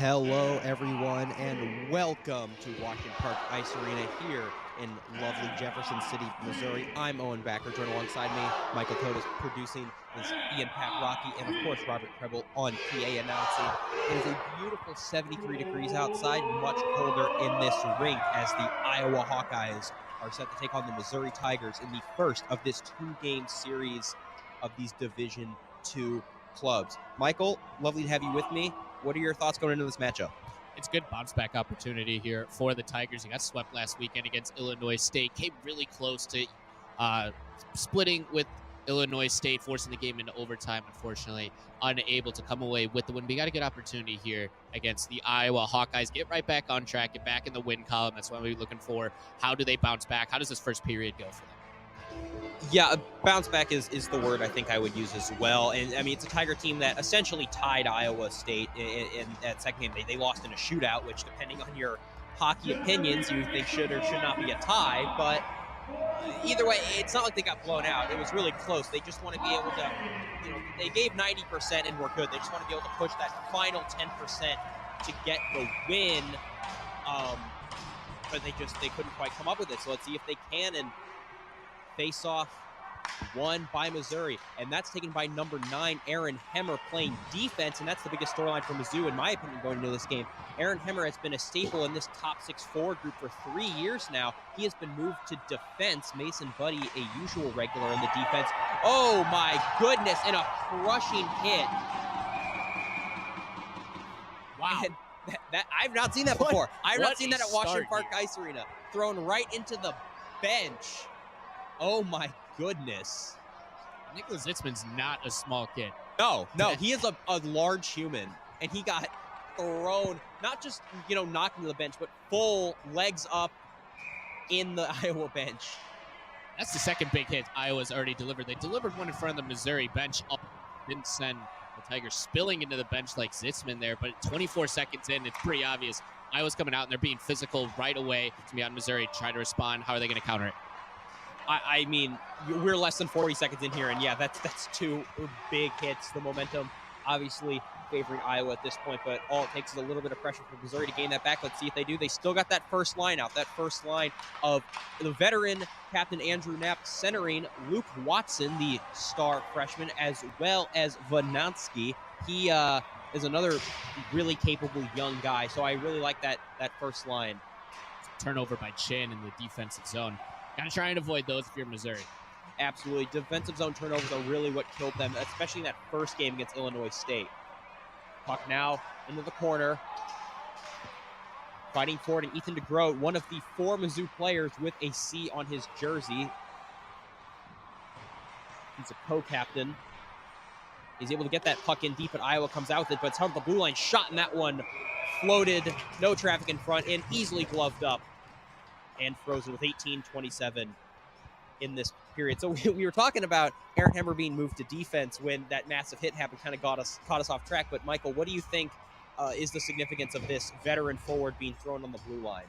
Hello, everyone, and welcome to Washington Park Ice Arena here in lovely Jefferson City, Missouri. I'm Owen Backer, joined alongside me. Michael Todas producing, is Ian Pat Rocky, and of course Robert Treble on PA announcing. It is a beautiful 73 degrees outside, much colder in this rink as the Iowa Hawkeyes are set to take on the Missouri Tigers in the first of this two-game series of these Division II clubs. Michael, lovely to have you with me. What are your thoughts going into this matchup? It's a good bounce back opportunity here for the Tigers. You got swept last weekend against Illinois State. Came really close to splitting with Illinois State, forcing the game into overtime. Unfortunately, unable to come away with the win. But you got a good opportunity here against the Iowa Hawkeyes. Get right back on track. Get back in the win column. That's what we're looking for. How do they bounce back? How does this first period go for them? Yeah, bounce back is the word I think I would use as well. And I mean, it's a Tiger team that essentially tied Iowa State in that second game. They lost in a shootout, which, depending on your hockey opinions, you think should or should not be a tie. But either way, it's not like they got blown out. It was really close. They just want to be able to, they gave 90% and were good. They just want to be able to push that final 10% to get the win. But they couldn't quite come up with it. So let's see if they can. And face-off won by Missouri, and that's taken by number 9, Aaron Hemmer, playing defense, and that's the biggest storyline for Mizzou, in my opinion, going into this game. Aaron Hemmer has been a staple in this top 6 forward group for 3 years now. He has been moved to defense. Mason Buddy, a usual regular in the defense. Oh my goodness, and a crushing hit. Wow. And that I've not seen that before. I've not seen that at Washington Park Ice Arena. Thrown right into the bench. Oh my goodness. Nicholas Zitzman's not a small kid. No, he is a large human, and he got thrown, not just, knocked into the bench, but full legs up in the Iowa bench. That's the second big hit Iowa's already delivered. They delivered one in front of the Missouri bench. Didn't send the Tigers spilling into the bench like Zitzman there, but 24 seconds in, it's pretty obvious. Iowa's coming out, and they're being physical right away. It's going to be on Missouri, try to respond. How are they going to counter it? I mean, we're less than 40 seconds in here, and yeah, that's two big hits. The momentum obviously favoring Iowa at this point, but all it takes is a little bit of pressure for Missouri to gain that back. Let's see if they do. They still got that first line out, that first line of the veteran Captain Andrew Knapp centering Luke Watson, the star freshman, as well as Vanansky. He is another really capable young guy, so I really like that first line. Turnover by Chin in the defensive zone. Got to try and avoid those if you're Missouri. Absolutely. Defensive zone turnovers are really what killed them, especially in that first game against Illinois State. Puck now into the corner. Fighting for it, and Ethan DeGroat, one of the 4 Mizzou players with a C on his jersey. He's a co-captain. He's able to get that puck in deep, but Iowa comes out with it, but it's on the blue line shot, and that one floated, no traffic in front, and easily gloved up. And frozen with 18-27 in this period. So we were talking about Aaron Hemmer being moved to defense when that massive hit happened, kind of caught us off track. But Michael, what do you think is the significance of this veteran forward being thrown on the blue line?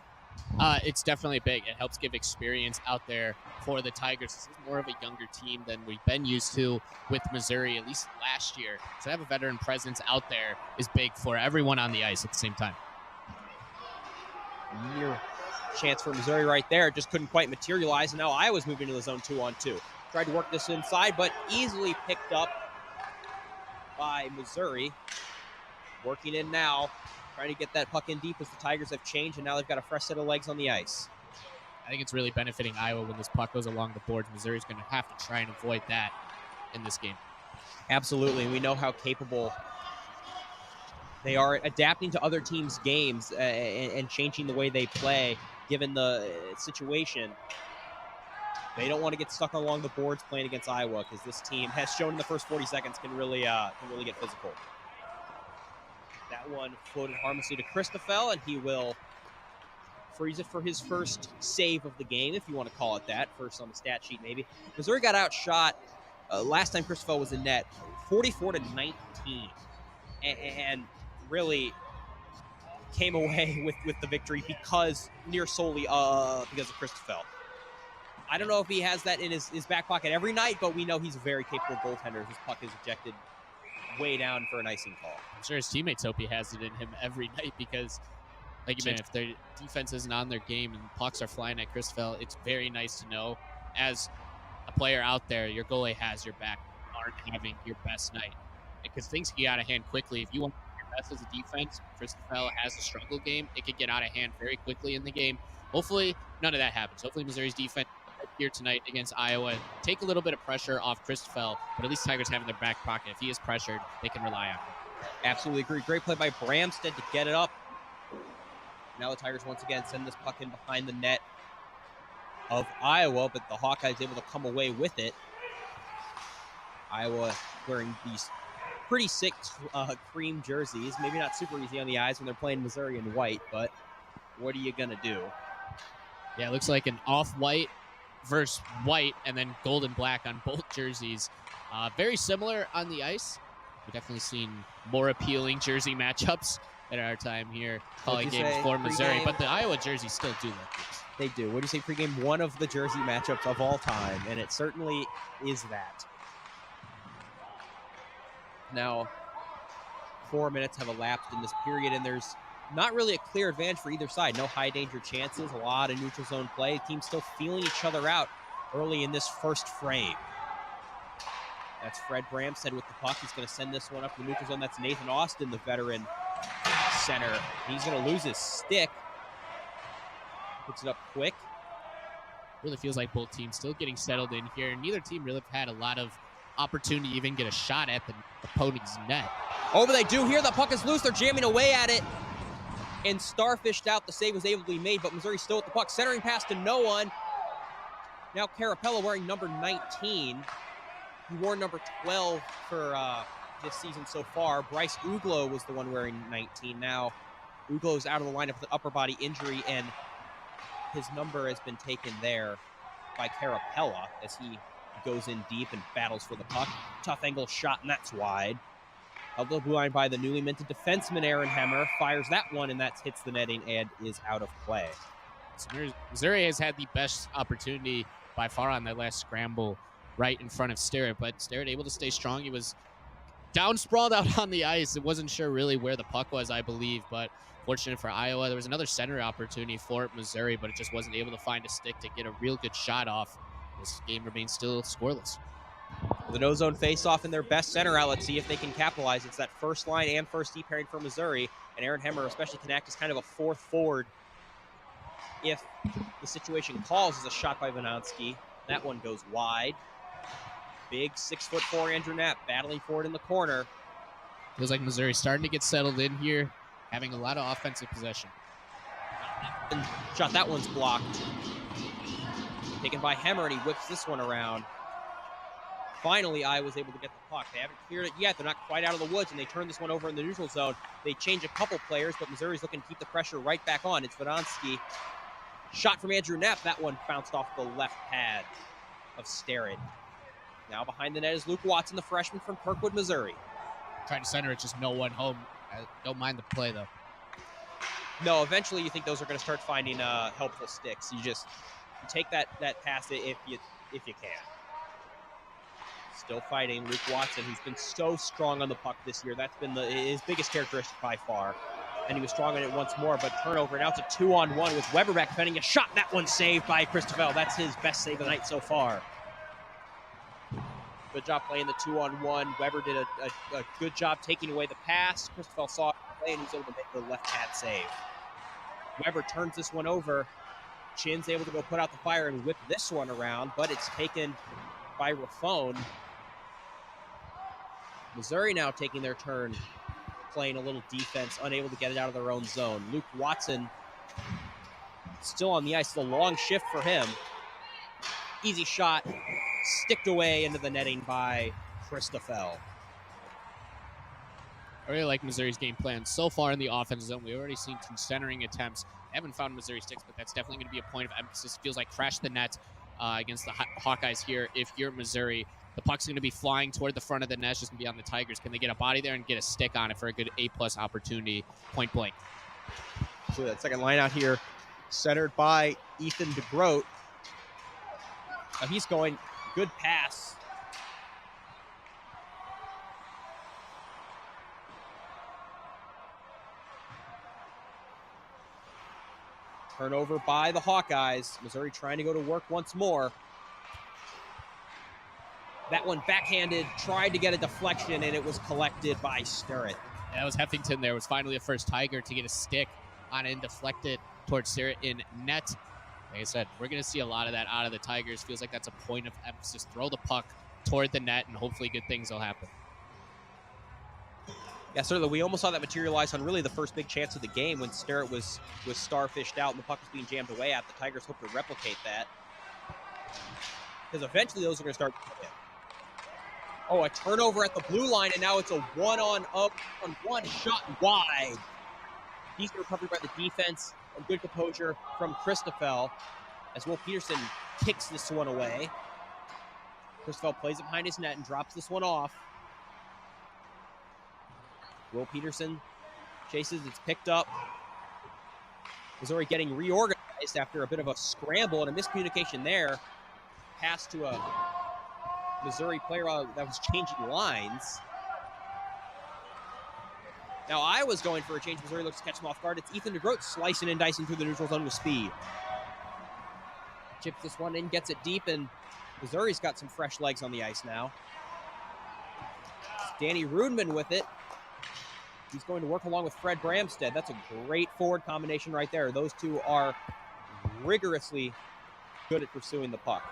It's definitely big. It helps give experience out there for the Tigers. This is more of a younger team than we've been used to with Missouri, at least last year. So to have a veteran presence out there is big for everyone on the ice at the same time. Near chance for Missouri right there, just couldn't quite materialize, and now Iowa's moving to the zone 2-on-2. Tried to work this inside, but easily picked up by Missouri. Working in now, trying to get that puck in deep as the Tigers have changed, and now they've got a fresh set of legs on the ice. I think it's really benefiting Iowa when this puck goes along the boards. Missouri's going to have to try and avoid that in this game. Absolutely, we know how capable they are adapting to other teams' games and changing the way they play, given the situation. They don't want to get stuck along the boards playing against Iowa, because this team has shown in the first 40 seconds can really get physical. That one floated harmlessly to Christoffel, and he will freeze it for his first save of the game, if you want to call it that. First on the stat sheet, maybe. Missouri got outshot last time Christoffel was in net, 44-19, and really came away with the victory near solely because of Christoffel. I don't know if he has that in his back pocket every night, but we know he's a very capable goaltender. His puck is ejected way down for an icing call. I'm sure his teammates hope he has it in him every night because, like you mentioned, if their defense isn't on their game and pucks are flying at Christopher, it's very nice to know as a player out there, your goalie has your back, aren't having your best night. Because things can get out of hand quickly. If you want to be your best as a defense, Christopher has a struggle game, it could get out of hand very quickly in the game. Hopefully, none of that happens. Hopefully, Missouri's defense here tonight against Iowa take a little bit of pressure off Christopher, but at least Tigers have in their back pocket. If he is pressured, they can rely on him. Absolutely agree. Great play by Bramstead to get it up. Now the Tigers once again send this puck in behind the net of Iowa, but the Hawkeyes able to come away with it. Iowa wearing these pretty sick cream jerseys. Maybe not super easy on the eyes when they're playing Missouri in white, but what are you going to do? Yeah, it looks like an off-white versus white and then gold and black on both jerseys. Very similar on the ice. We've definitely seen more appealing jersey matchups at our time here calling games for Missouri, but the Iowa jerseys still do look good. They do. What do you say pregame? One of the jersey matchups of all time, and it certainly is that. Now, 4 minutes have elapsed in this period, and there's not really a clear advantage for either side. No high danger chances, a lot of neutral zone play. Teams still feeling each other out early in this first frame. That's Fred Bramstead with the puck. He's going to send this one up to the neutral zone. That's Nathan Austin, the veteran center. He's going to lose his stick. Puts it up quick. Really feels like both teams still getting settled in here. Neither team really have had a lot of opportunity to even get a shot at the opponent's net. Oh, but they do here. The puck is loose. They're jamming away at it. And starfished out. The save was able to be made, but Missouri still with the puck. Centering pass to no one. Now Carapella wearing number 19. He wore number 12 for this season so far. Bryce Uglo was the one wearing 19. Now Uglo's out of the lineup with an upper body injury, and his number has been taken there by Carapella as he goes in deep and battles for the puck. Tough angle shot, and that's wide. Held the blue line by the newly minted defenseman Aaron Hemmer. Fires that one, and that hits the netting and is out of play. Missouri has had the best opportunity by far on that last scramble right in front of Sterrett, but Sterrett able to stay strong. He was down sprawled out on the ice. It wasn't sure really where the puck was, I believe, but fortunate for Iowa. There was another center opportunity for Missouri, but it just wasn't able to find a stick to get a real good shot off. This game remains still scoreless. The no-zone face-off in their best center outlet. See if they can capitalize. It's that first line and first D pairing for Missouri, and Aaron Hemmer especially can act as kind of a fourth forward if the situation calls as a shot by Venonsky. That one goes wide. Big 6'4" Andrew Knapp battling for it in the corner. Feels like Missouri's starting to get settled in here, having a lot of offensive possession. And shot, that one's blocked. Taken by Hemmer, and he whips this one around. Finally, Iowa's able to get the puck. They haven't cleared it yet. They're not quite out of the woods, and they turn this one over in the neutral zone. They change a couple players, but Missouri's looking to keep the pressure right back on. It's Venonsky. Shot from Andrew Knapp. That one bounced off the left pad of Sterrett. Now behind the net is Luke Watson, the freshman from Kirkwood, Missouri. Trying to center it, just no one home. I don't mind the play, though. No, eventually you think those are going to start finding helpful sticks. You take that pass if you can. Still fighting Luke Watson, who's been so strong on the puck this year. That's been his biggest characteristic by far. And he was strong on it once more, but turnover. Now it's a 2-on-1 with Weber back defending a shot. That one saved by Christopher. That's his best save of the night so far. Good job playing the 2-on-1. Weber did a good job taking away the pass. Christopher saw it play, and he was able to make the left pad save. Weber turns this one over. Chin's able to go put out the fire and whip this one around, but it's taken by Raffone. Missouri now taking their turn, playing a little defense, unable to get it out of their own zone. Luke Watson still on the ice. It's a long shift for him. Easy shot, sticked away into the netting by Christopher. I really like Missouri's game plan so far in the offensive zone. We've already seen some centering attempts. I haven't found Missouri sticks, but that's definitely going to be a point of emphasis. Feels like crash the net against the Hawkeyes here. If you're Missouri, the puck's going to be flying toward the front of the net. It's just going to be on the Tigers. Can they get a body there and get a stick on it for a good A+ opportunity, point blank? So that second line out here, centered by Ethan DeGroat. He's going, good pass. Turnover by the Hawkeyes. Missouri trying to go to work once more. That one backhanded, tried to get a deflection, and it was collected by Sturrett. Yeah, that was Heffington there. Was finally the first Tiger to get a stick on and deflected towards Sturrett in net. Like I said, we're going to see a lot of that out of the Tigers. Feels like that's a point of emphasis. Throw the puck toward the net, and hopefully good things will happen. Yeah, certainly. We almost saw that materialize on really the first big chance of the game when Sturrett was starfished out and the puck was being jammed away at. The Tigers hope to replicate that, because eventually those are going to start. Oh, a turnover at the blue line, and now it's a one-on-one shot wide. Decent recovery by the defense and good composure from Christoffel as Will Peterson kicks this one away. Christoffel plays it behind his net and drops this one off. Will Peterson chases, it's picked up. Missouri getting reorganized after a bit of a scramble and a miscommunication there. Pass to a Missouri player that was changing lines. Now Iowa's going for a change. Missouri looks to catch him off guard. It's Ethan DeGroat slicing and dicing through the neutral zone with speed. Chips this one in, gets it deep, and Missouri's got some fresh legs on the ice now. It's Danny Rudman with it. He's going to work along with Fred Bramstead. That's a great forward combination right there. Those two are rigorously good at pursuing the puck.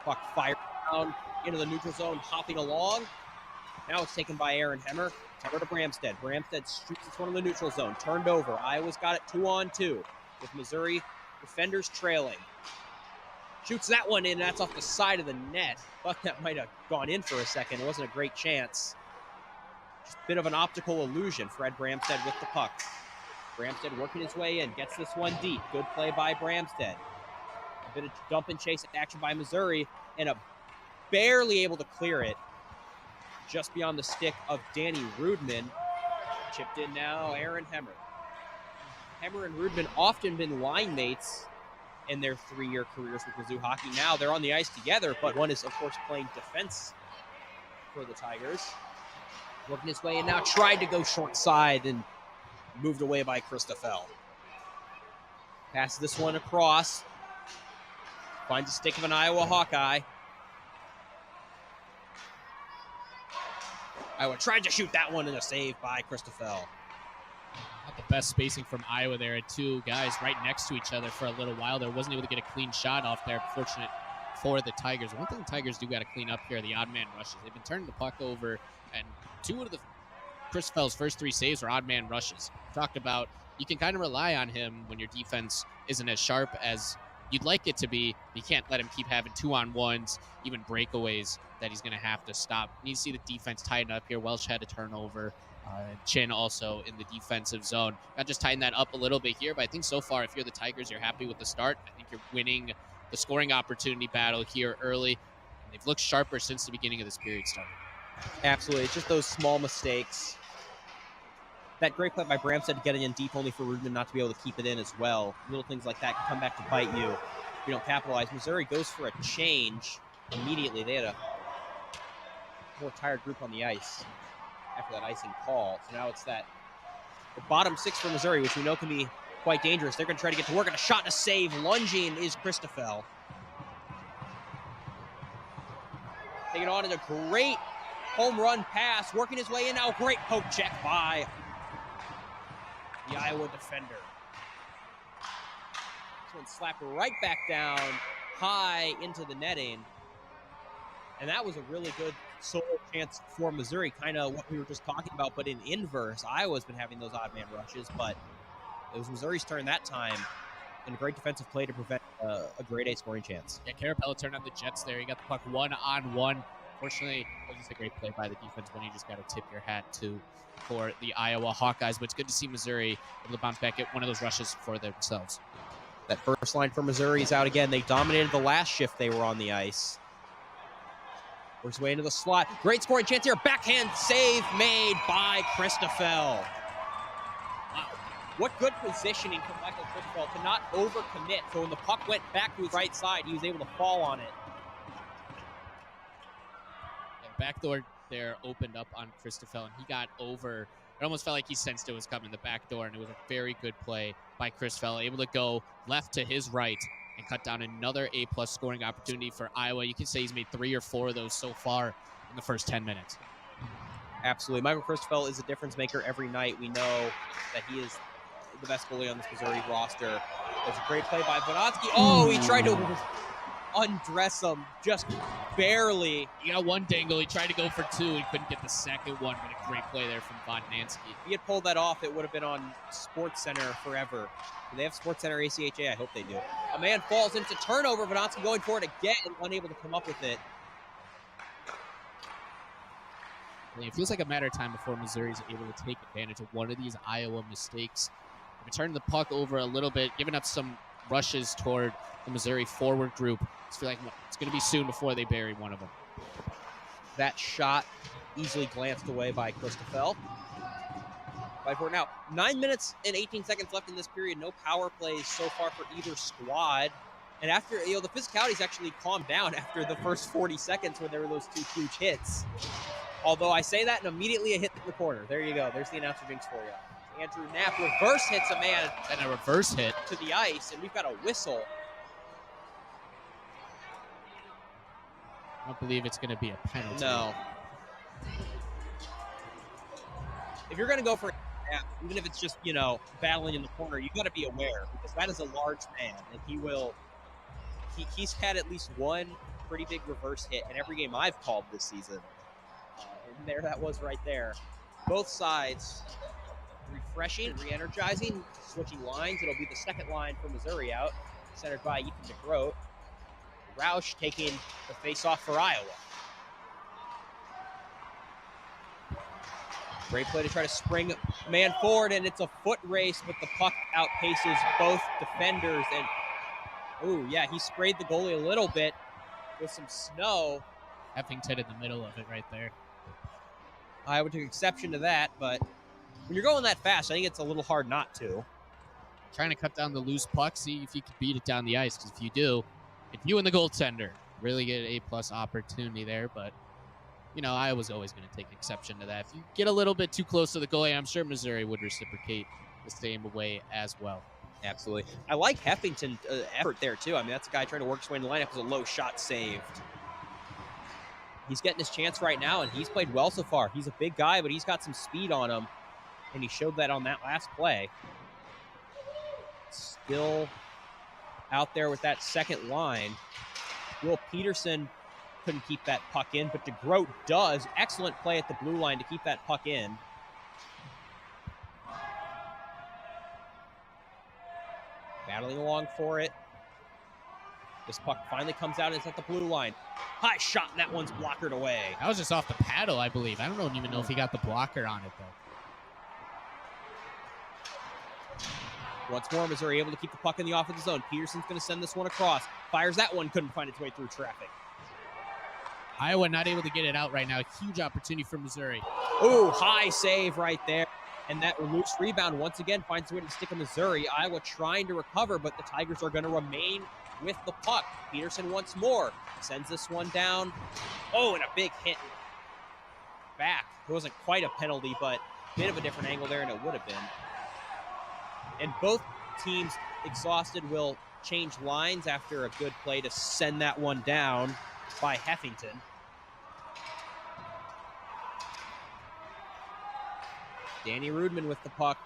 Puck fired down into the neutral zone, hopping along. Now it's taken by Aaron Hemmer. Hemmer to Bramstead. Bramstead shoots this one in the neutral zone. Turned over. Iowa's got it 2-on-2 with Missouri defenders trailing. Shoots that one in. That's off the side of the net. Thought that might have gone in for a second. It wasn't a great chance. Just a bit of an optical illusion. Fred Bramstead with the puck. Bramstead working his way in. Gets this one deep. Good play by Bramstead. A bit of dump and chase action by Missouri. And barely able to clear it. Just beyond the stick of Danny Rudman. Chipped in now, Aaron Hemmer. Hemmer and Rudman often been line mates in their 3-year careers with Mizzou hockey. Now they're on the ice together, but one is, of course, playing defense for the Tigers. Working his way in now, tried to go short side and moved away by Christoffel. Passes this one across. Finds a stick of an Iowa Hawkeye. Iowa tried to shoot that one in a save by Christoffel. Not the best spacing from Iowa there. Had two guys right next to each other for a little while there. Wasn't able to get a clean shot off there. Fortunate for the Tigers. One thing the Tigers do got to clean up here are the odd man rushes. They've been turning the puck over, and two of the Christoffel's first 3 saves were odd man rushes. Talked about you can kind of rely on him when your defense isn't as sharp as you'd like it to be. You can't let him keep having 2-on-1s, even breakaways that he's going to have to stop. You need to see the defense tighten up here. Welsh had a turnover. Chin also in the defensive zone. Not just tighten that up a little bit here, but I think so far, if you're the Tigers, you're happy with the start. I think you're winning the scoring opportunity battle here early. And they've looked sharper since the beginning of this period started. Absolutely. It's just those small mistakes. That great play by Bramstead to get it in deep only for Rudman not to be able to keep it in as well. Little things like that can come back to bite you if you don't capitalize. Missouri goes for a change immediately. They had a more tired group on the ice after that icing call. So now it's the bottom 6 for Missouri, which we know can be quite dangerous. They're going to try to get to work on a shot and a save. Lunging is Christoffel. Taking on in a great home run pass, working his way in now. Great poke check by the Iowa defender. This one slapped right back down, high into the netting. And that was a really good solo chance for Missouri, kind of what we were just talking about, but in inverse. Iowa's been having those odd man rushes, but it was Missouri's turn that time. And a great defensive play to prevent a grade A scoring chance. Yeah, Carapella turned on the Jets there. He got the puck 1-on-1. Fortunately, it was just a great play by the defense when you just got to tip your hat to for the Iowa Hawkeyes. But it's good to see Missouri able to bounce back, get one of those rushes for themselves. That first line for Missouri is out again. They dominated the last shift they were on the ice. Works his way into the slot. Great scoring chance here. Backhand save made by Christoffel. Wow. What good positioning from Michael Christoffel to not overcommit. So when the puck went back to his right side, he was able to fall on it. Yeah, backdoor there opened up on Christoffel, and he got over It almost felt like he sensed it was coming the back door, and it was a very good play by Chris Fell, able to go left to his right and cut down another A-plus scoring opportunity for Iowa. You can say he's made 3 or 4 of those so far in the first 10 minutes. Absolutely. Michael Christopher is a difference maker every night. We know that he is the best goalie on this Missouri roster. There's a great play by Bonatsky. Oh, he tried to undress him just barely. He got one dangle. He tried to go for 2. He couldn't get the second one, but a great play there from Vodnansky. If he had pulled that off, it would have been on SportsCenter forever. Do they have SportsCenter ACHA? I hope they do. A man falls into turnover. Bonatsky going for it again, unable to come up with it. It feels like a matter of time before Missouri is able to take advantage of one of these Iowa mistakes. Returning the puck over a little bit, giving up some rushes toward the Missouri forward group. I feel like it's going to be soon before they bury one of them. That shot easily glanced away by Christopher. Now, 9 minutes and 18 seconds left in this period. No power plays so far for either squad. And after, the physicality's actually calmed down after the first 40 seconds when there were those 2 huge hits. Although I say that and immediately a hit in the corner. There you go. There's the announcer jinx for you. Andrew Knapp reverse hits a man. And a reverse hit to the ice, and we've got a whistle. I don't believe it's going to be a penalty. No. If you're going to go for a Knapp, even if it's just, battling in the corner, you got to be aware, because that is a large man, and he's had at least one pretty big reverse hit in every game I've called this season. And there that was right there. Both sides refreshing and re-energizing, switching lines. It'll be the second line for Missouri out, centered by Ethan DeGroat. Roush taking the face-off for Iowa. Great play to try to spring a man forward, and it's a foot race, but the puck outpaces both defenders. And, ooh, yeah, he sprayed the goalie a little bit with some snow. Heffington in the middle of it right there. Iowa took exception to that, but when you're going that fast, I think it's a little hard not to. Trying to cut down the loose puck, see if you can beat it down the ice, because if you do, if you and the goaltender really get an A-plus opportunity there, but, Iowa's always going to take exception to that. If you get a little bit too close to the goalie, I'm sure Missouri would reciprocate the same way as well. Absolutely. I like Heffington's effort there, too. I mean, that's a guy trying to work his way in the lineup. It was a low shot saved. He's getting his chance right now, and he's played well so far. He's a big guy, but he's got some speed on him, and he showed that on that last play. Still out there with that second line. Will Peterson couldn't keep that puck in, but DeGroat does. Excellent play at the blue line to keep that puck in. Battling along for it. This puck finally comes out and it's at the blue line. High shot, and that one's blockered away. That was just off the paddle, I believe. I don't even know if he got the blocker on it, though. Once more, Missouri able to keep the puck in the offensive zone. Peterson's going to send this one across. Fires that one, couldn't find its way through traffic. Iowa not able to get it out right now. Huge opportunity for Missouri. Ooh, high save right there. And that loose rebound once again finds a way to stick in Missouri. Iowa trying to recover, but the Tigers are going to remain with the puck. Peterson once more sends this one down. Oh, and a big hit back. It wasn't quite a penalty, but a bit of a different angle there, and it would have been. And both teams exhausted will change lines after a good play to send that one down by Heffington. Danny Rudman with the puck.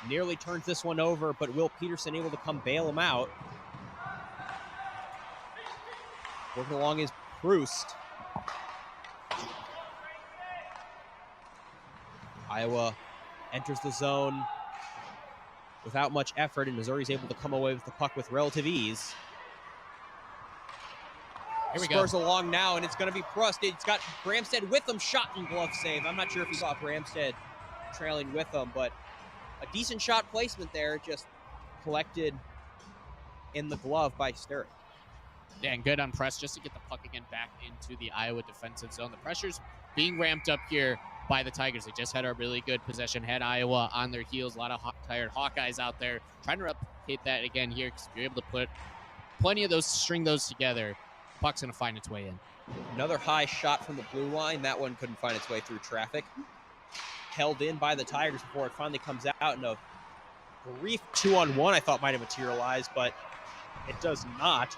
Nearly turns this one over, but Will Peterson able to come bail him out. Working along is Proust. Iowa enters the zone without much effort, and Missouri's able to come away with the puck with relative ease. Here we Spurs go. along now, and it's going to be Proust. It's got Bramstead with him, shot and glove save. I'm not sure if you saw Bramstead trailing with him, but a decent shot placement there, just collected in the glove by Sturrock. Yeah, and good on press just to get the puck again back into the Iowa defensive zone. The pressure's being ramped up here by the Tigers. They just had a really good possession, had Iowa on their heels. A lot of tired Hawkeyes out there trying to replicate that again here, because if you're able to put plenty of those, string those together, the puck's going to find its way in. Another high shot from the blue line. That one couldn't find its way through traffic. Held in by the Tigers before it finally comes out in a brief 2-on-1 I thought might have materialized, but it does not.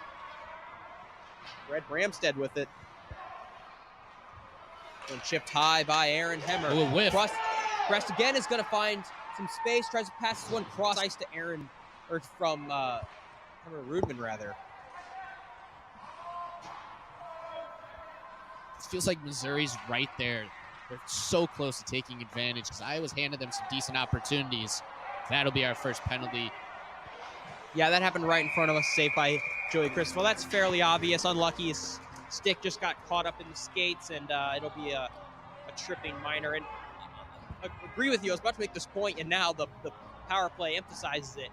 Red Bramstead with it. And chipped high by Aaron Hemmer. Ooh, whiff. Crest again is going to find some space. Tries to pass this one cross ice to Aaron, or from Hemmer Rudman, rather. It feels like Missouri's right there. They're so close to taking advantage because Iowa's handed them some decent opportunities. That'll be our first penalty. Yeah, that happened right in front of us, saved by Joey Christopher. That's fairly obvious. Unlucky, his stick just got caught up in the skates, and it'll be a tripping minor. And I agree with you. I was about to make this point, and now the power play emphasizes it.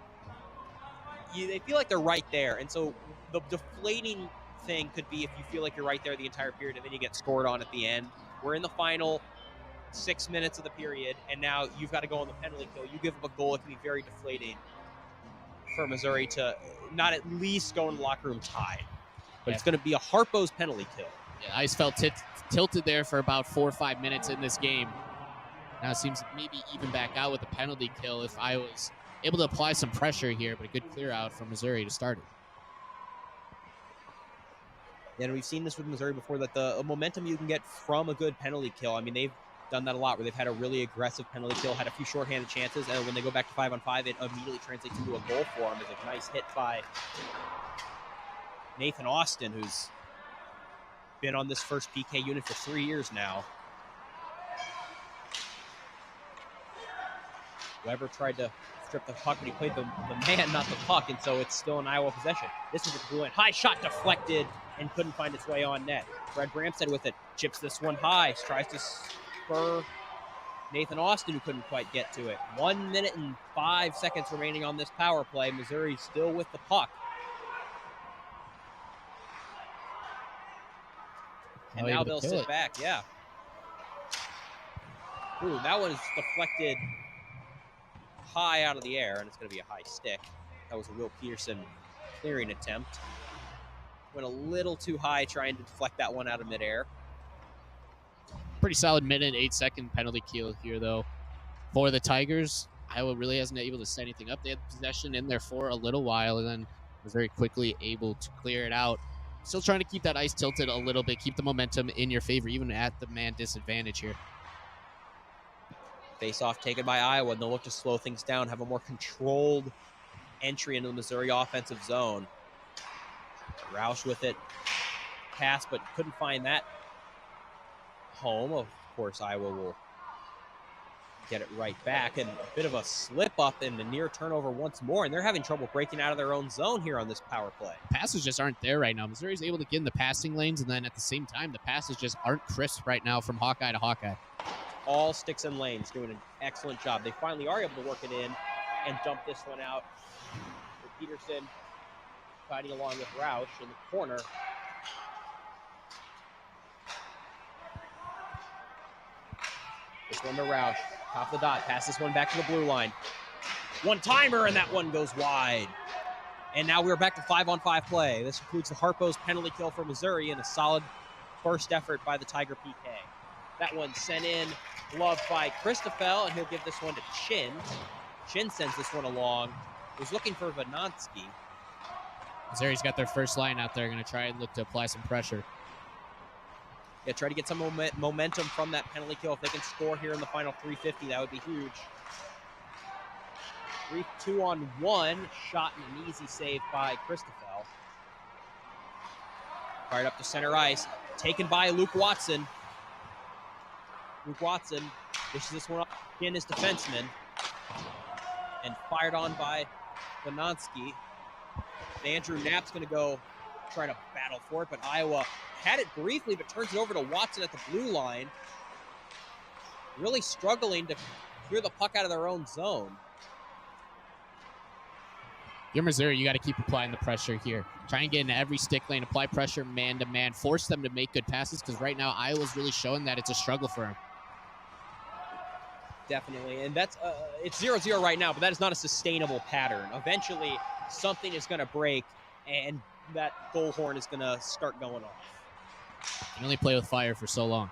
They feel like they're right there, and so the deflating thing could be if you feel like you're right there the entire period, and then you get scored on at the end. We're in the final 6 minutes of the period, and now you've got to go on the penalty kill. You give up a goal, it can be very deflating for Missouri to not at least go in the locker room tied. But it's going to be a Harpo's penalty kill. Yeah, ice felt tilted there for about 4 or 5 minutes in this game. Now it seems maybe even back out with a penalty kill if Iowa's able to apply some pressure here, but a good clear out from Missouri to start it. And we've seen this with Missouri before, that the momentum you can get from a good penalty kill, I mean, they've done that a lot, where they've had a really aggressive penalty kill, had a few shorthanded chances, and when they go back to 5-on-5, it immediately translates into a goal for them. There's a nice hit by Nathan Austin, who's been on this first PK unit for 3 years now. Weber tried to strip the puck, but he played the man, not the puck, and so it's still an Iowa possession. This is a blue line. High shot deflected and couldn't find its way on net. Fred Bramstead with it, chips this one high, tries to spur Nathan Austin, who couldn't quite get to it. 1 minute and 5 seconds remaining on this power play. Missouri still with the puck. And now they'll sit back, yeah. Ooh, that one is deflected high out of the air, and it's going to be a high stick. That was a Will Peterson clearing attempt. Went a little too high trying to deflect that one out of midair. Pretty solid minute, 8-second penalty kill here, though. For the Tigers, Iowa really hasn't been able to set anything up. They had possession in there for a little while, and then was very quickly able to clear it out. Still trying to keep that ice tilted a little bit, keep the momentum in your favor, even at the man disadvantage here. Face-off taken by Iowa, and they'll look to slow things down, have a more controlled entry into the Missouri offensive zone. Roush with it. Pass, but couldn't find that home. Of course, Iowa will get it right back. And a bit of a slip-up in the near turnover once more, and they're having trouble breaking out of their own zone here on this power play. Passes just aren't there right now. Missouri's able to get in the passing lanes, and then at the same time, the passes just aren't crisp right now from Hawkeye to Hawkeye. All sticks and lanes, doing an excellent job. They finally are able to work it in and dump this one out. For Peterson fighting along with Roush in the corner. This one to Roush, top of the dot, pass this one back to the blue line. One-timer, and that one goes wide. And now we're back to 5-on-5 play. This includes the Harpo's penalty kill for Missouri and a solid first effort by the Tiger PK. That one sent in, gloved by Christoffel, and he'll give this one to Chin. Chin sends this one along. He's looking for Venanski. Missouri's got their first line out there, going to try and look to apply some pressure. Yeah, try to get some momentum from that penalty kill. If they can score here in the final 350, that would be huge. 2-on-1, shot and an easy save by Christoffel. Fired up to center ice, taken by Luke Watson. Luke Watson dishes this one up in his defenseman and fired on by Venanski. Andrew Knapp's going to go try to battle for it, but Iowa had it briefly, but turns it over to Watson at the blue line. Really struggling to clear the puck out of their own zone. You're Missouri, you got to keep applying the pressure here. Try and get into every stick lane, apply pressure man-to-man, force them to make good passes, because right now Iowa's really showing that it's a struggle for them. Definitely, and that's it's 0-0 right now, but that is not a sustainable pattern. Eventually, something is going to break, and that goal horn is going to start going off. You can only play with fire for so long.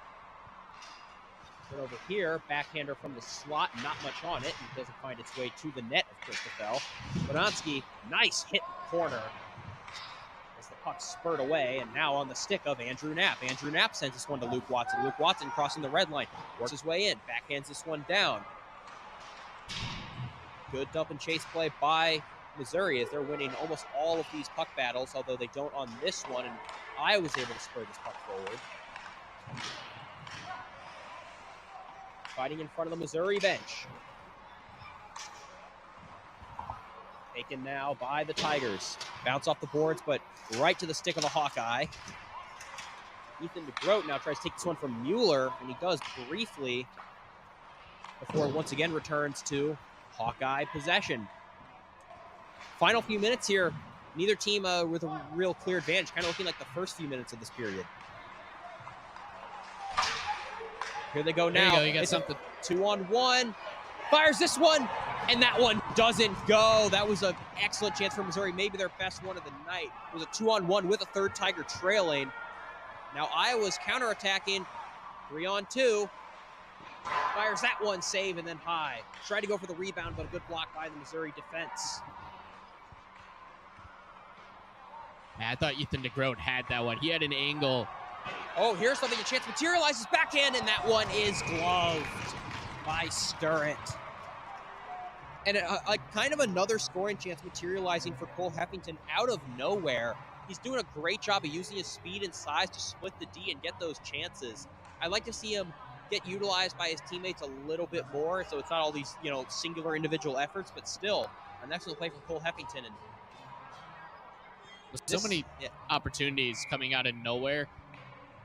But over here, backhander from the slot, not much on it. It doesn't find its way to the net of Christopher. Bonansky, nice hit in the corner as the puck spurred away, and now on the stick of Andrew Knapp. Andrew Knapp sends this one to Luke Watson. Luke Watson crossing the red line, works his way in, backhands this one down. Good dump and chase play by Missouri as they're winning almost all of these puck battles, although they don't on this one, and Iowa's able to spur this puck forward. Fighting in front of the Missouri bench. Taken now by the Tigers. Bounce off the boards, but right to the stick of a Hawkeye. Ethan DeGroat now tries to take this one from Mueller, and he does briefly before it once again returns to Hawkeye possession. Final few minutes here. Neither team with a real clear advantage, kind of looking like the first few minutes of this period. Here they go now. You got something. 2-on-1. Fires this one, and that one doesn't go. That was an excellent chance for Missouri, maybe their best one of the night. It was a 2-on-1 with a third Tiger trailing. Now Iowa's counterattacking. 3-on-2. Fires that one, save, and then high. Tried to go for the rebound, but a good block by the Missouri defense. Man, I thought Ethan DeGroat had that one. He had an angle. Oh, here's something, a chance materializes, backhand, and that one is gloved by Sturrett. And kind of another scoring chance materializing for Cole Heffington out of nowhere. He's doing a great job of using his speed and size to split the D and get those chances. I'd like to see him get utilized by his teammates a little bit more, so it's not all these, singular individual efforts, but still, an excellent play from Cole Heffington. And so many opportunities coming out of nowhere.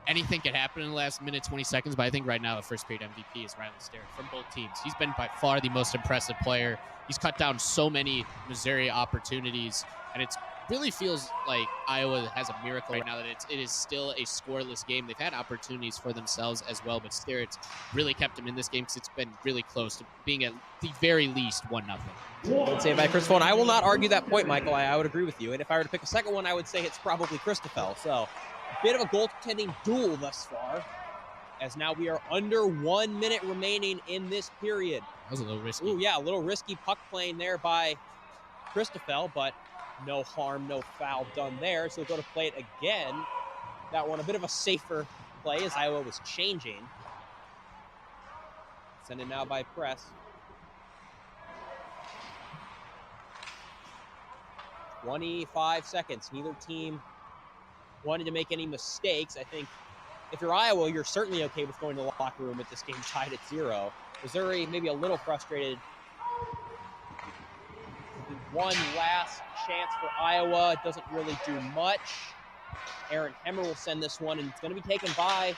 Anything could happen in the last minute, 20 seconds, but I think right now the first period MVP is Riley Sterrett from both teams. He's been by far the most impressive player. He's cut down so many Missouri opportunities, and it really feels like Iowa has a miracle right now that it is still a scoreless game. They've had opportunities for themselves as well, but Sterrett's really kept them in this game because it's been really close to being at the very least 1-0. Good save by Christopher, and I will not argue that point, Michael. I would agree with you. And if I were to pick a second one, I would say it's probably Christopher. So a bit of a goaltending duel thus far, as now we are under 1 minute remaining in this period. That was a little risky. Ooh, yeah, a little risky puck playing there by Christopher, but no harm, no foul done there. So we'll go to play it again. That one a bit of a safer play as Iowa was changing. Sent in now by Press. 25 seconds. Neither team wanted to make any mistakes. I think if you're Iowa, you're certainly okay with going to the locker room with this game tied at 0. Missouri maybe a little frustrated. One last chance for Iowa. It doesn't really do much. Aaron Hemmer will send this one, and it's going to be taken by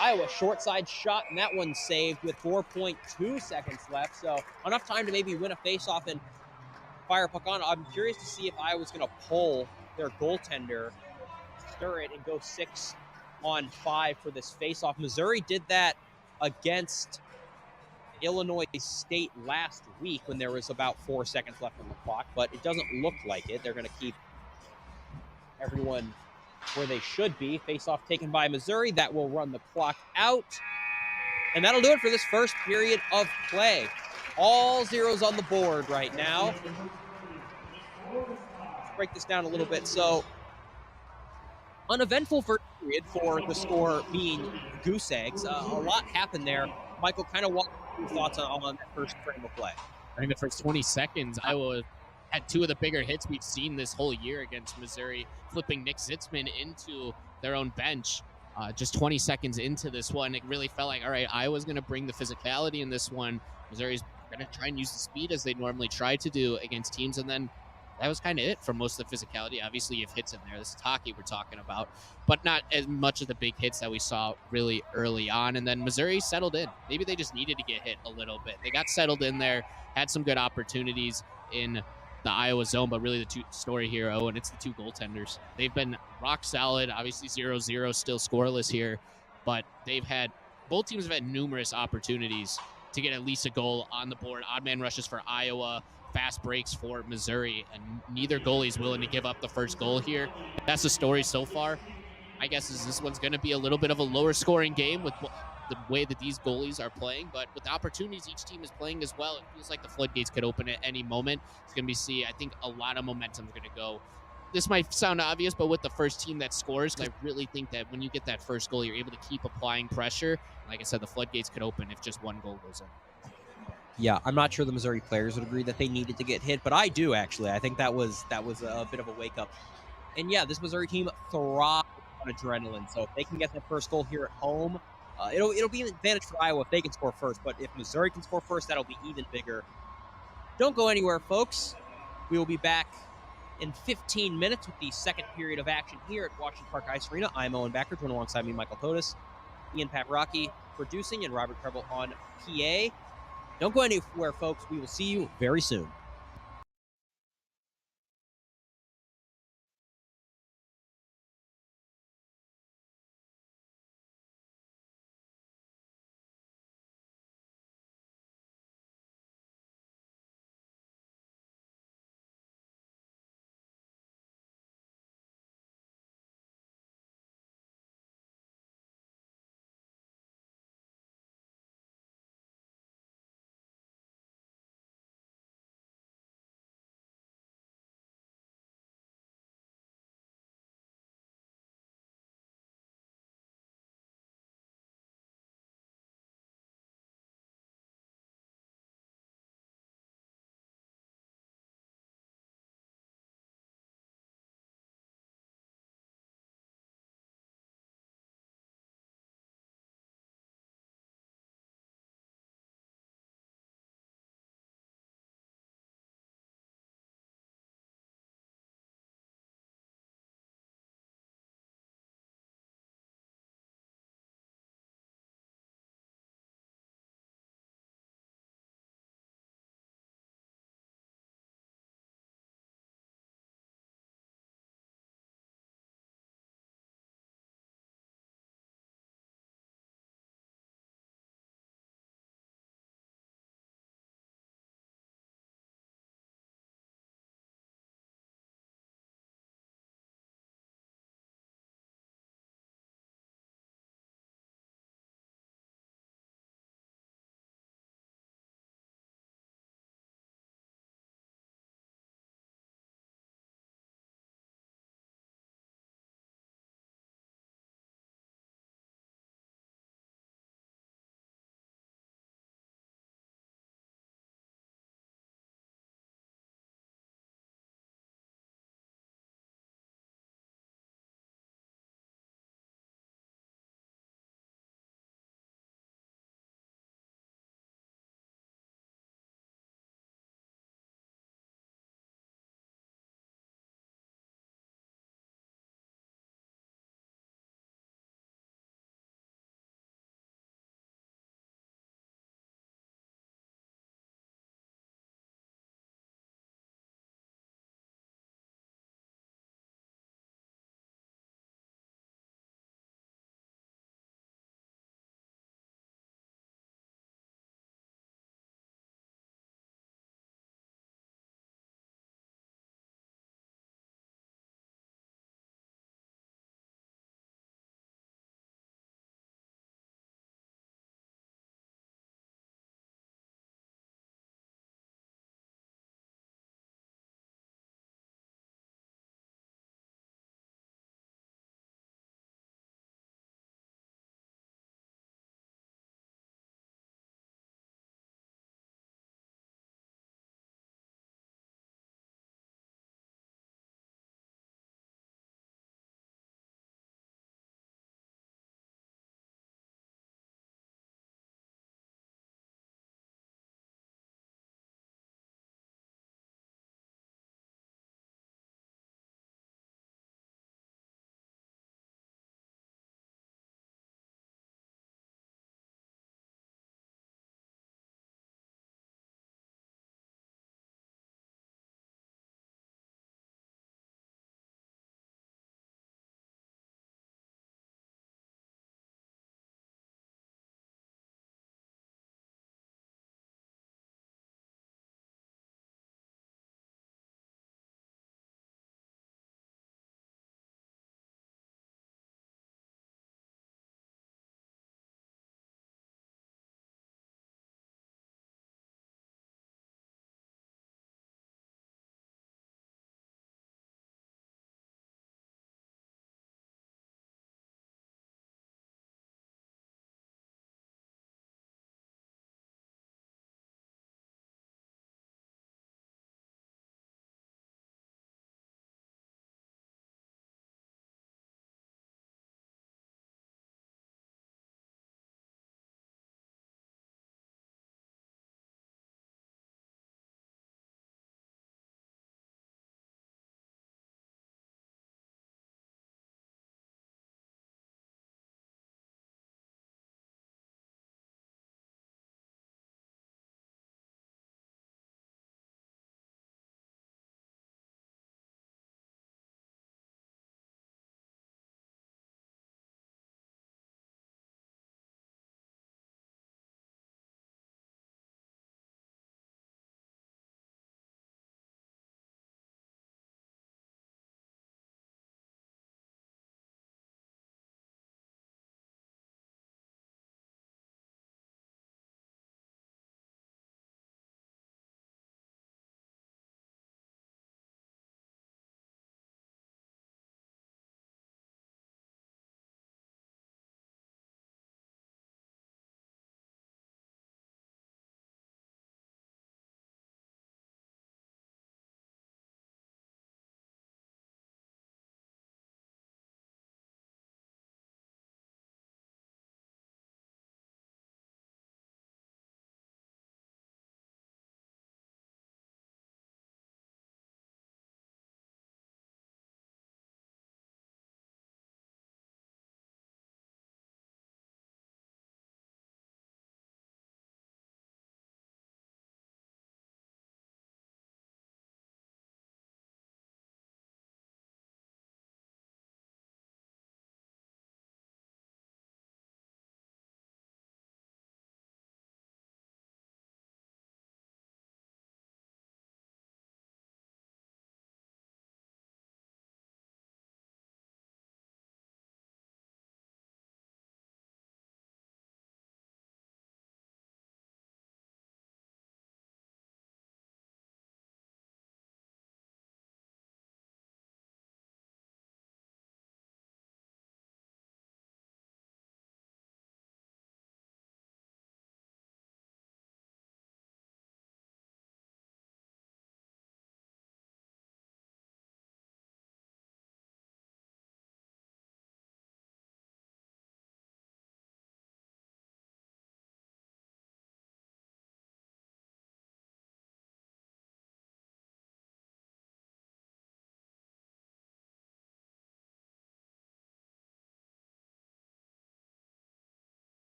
Iowa. Short side shot, and that one's saved with 4.2 seconds left. So enough time to maybe win a faceoff and fire a puck on. I'm curious to see if Iowa's going to pull their goaltender, Sturrett, and go 6-on-5 for this faceoff. Missouri did that against Illinois State last week when there was about 4 seconds left on the clock, but it doesn't look like it. They're going to keep everyone where they should be. Face-off taken by Missouri. That will run the clock out. And that'll do it for this first period of play. All zeros on the board right now. Let's break this down a little bit. So, uneventful first period for the score being goose eggs. A lot happened there. Michael, kind of walk your thoughts on that first frame of play. I think the first 20 seconds, Iowa had 2 of the bigger hits we've seen this whole year against Missouri, flipping Nick Zitzman into their own bench. Just 20 seconds into this one, it really felt like, all right, Iowa's going to bring the physicality in this one. Missouri's going to try and use the speed as they normally try to do against teams, and then that was kind of it for most of the physicality. Obviously, you have hits in there. This is hockey we're talking about, but not as much of the big hits that we saw really early on. And then Missouri settled in. Maybe they just needed to get hit a little bit. They got settled in there, had some good opportunities in the Iowa zone, but really the story here, and it's the 2 goaltenders. They've been rock solid. Obviously 0-0, still scoreless here, but both teams have had numerous opportunities to get at least a goal on the board. Odd man rushes for Iowa, fast breaks for Missouri, and neither goalie is willing to give up the first goal here. That's the story so far. my guess is this one's going to be a little bit of a lower scoring game with the way that these goalies are playing, but with the opportunities each team is playing as well, it feels like the floodgates could open at any moment. It's going to be, I think a lot of momentum is going to go. This might sound obvious, but with the first team that scores, I really think that when you get that first goal, you're able to keep applying pressure. Like I said, the floodgates could open if just one goal goes in. Yeah, I'm not sure the Missouri players would agree that they needed to get hit, but I do actually. I think that was a bit of a wake up. And yeah, this Missouri team thrives on adrenaline. So if they can get that first goal here at home, it'll be an advantage for Iowa if they can score first. But if Missouri can score first, that'll be even bigger. Don't go anywhere, folks. We will be back in 15 minutes with the second period of action here at Washington Park Ice Arena. I'm Owen Becker, joined alongside me, Michael Totis, Ian Paparocki producing, and Robert Treble on PA. Don't go anywhere, folks. We will see you very soon.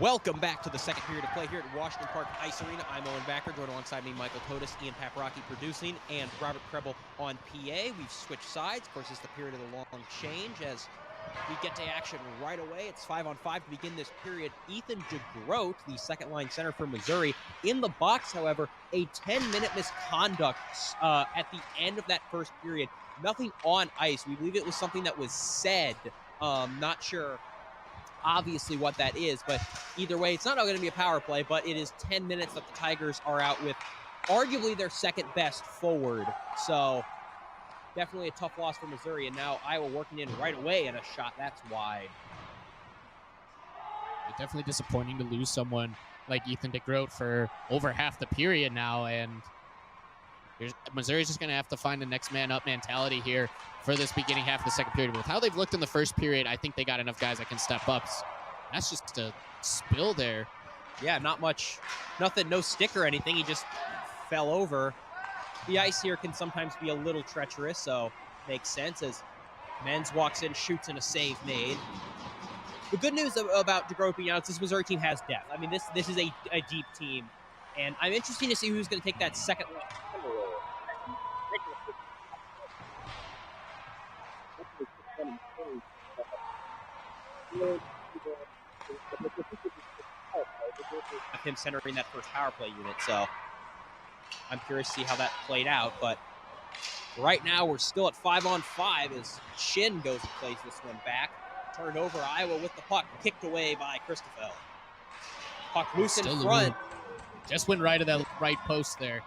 Welcome back to the second period of play here at Washington Park Ice Arena. I'm Owen Backer, joined alongside me Michael Totis, Ian Paparocki producing, and Robert Preble on PA. We've switched sides. Of course, it's the period of the long change as we get to action right away. It's 5-on-5 to begin this period. Ethan DeGroat, the second-line center for Missouri, in the box, however, a 10-minute misconduct at the end of that first period. Nothing on ice. We believe it was something that was said. Not sure obviously what that is, but either way, it's not going to be a power play, but it is 10 minutes that the Tigers are out with arguably their second best forward. So definitely a tough loss for Missouri, and now Iowa working in right away and a shot that's wide. It's definitely disappointing to lose someone like Ethan DeGroat for over half the period now, and Missouri's just going to have to find the next man up mentality here for this beginning half of the second period. But with how they've looked in the first period, I think they got enough guys that can step up. That's just a spill there. Yeah, not much, nothing, no stick or anything. He just fell over. The ice here can sometimes be a little treacherous, so makes sense as Menz walks in, shoots, and a save made. The good news about DeGroat being out is this Missouri team has depth. I mean, this is a deep team, and I'm interested to see who's going to take that second line. Him centering that first power play unit, so I'm curious to see how that played out. But right now we're still at 5-on-5 as Shin goes and plays this one back. Turned over, Iowa with the puck, kicked away by Christoffel. Puck loose in front. Just went right of that right post there.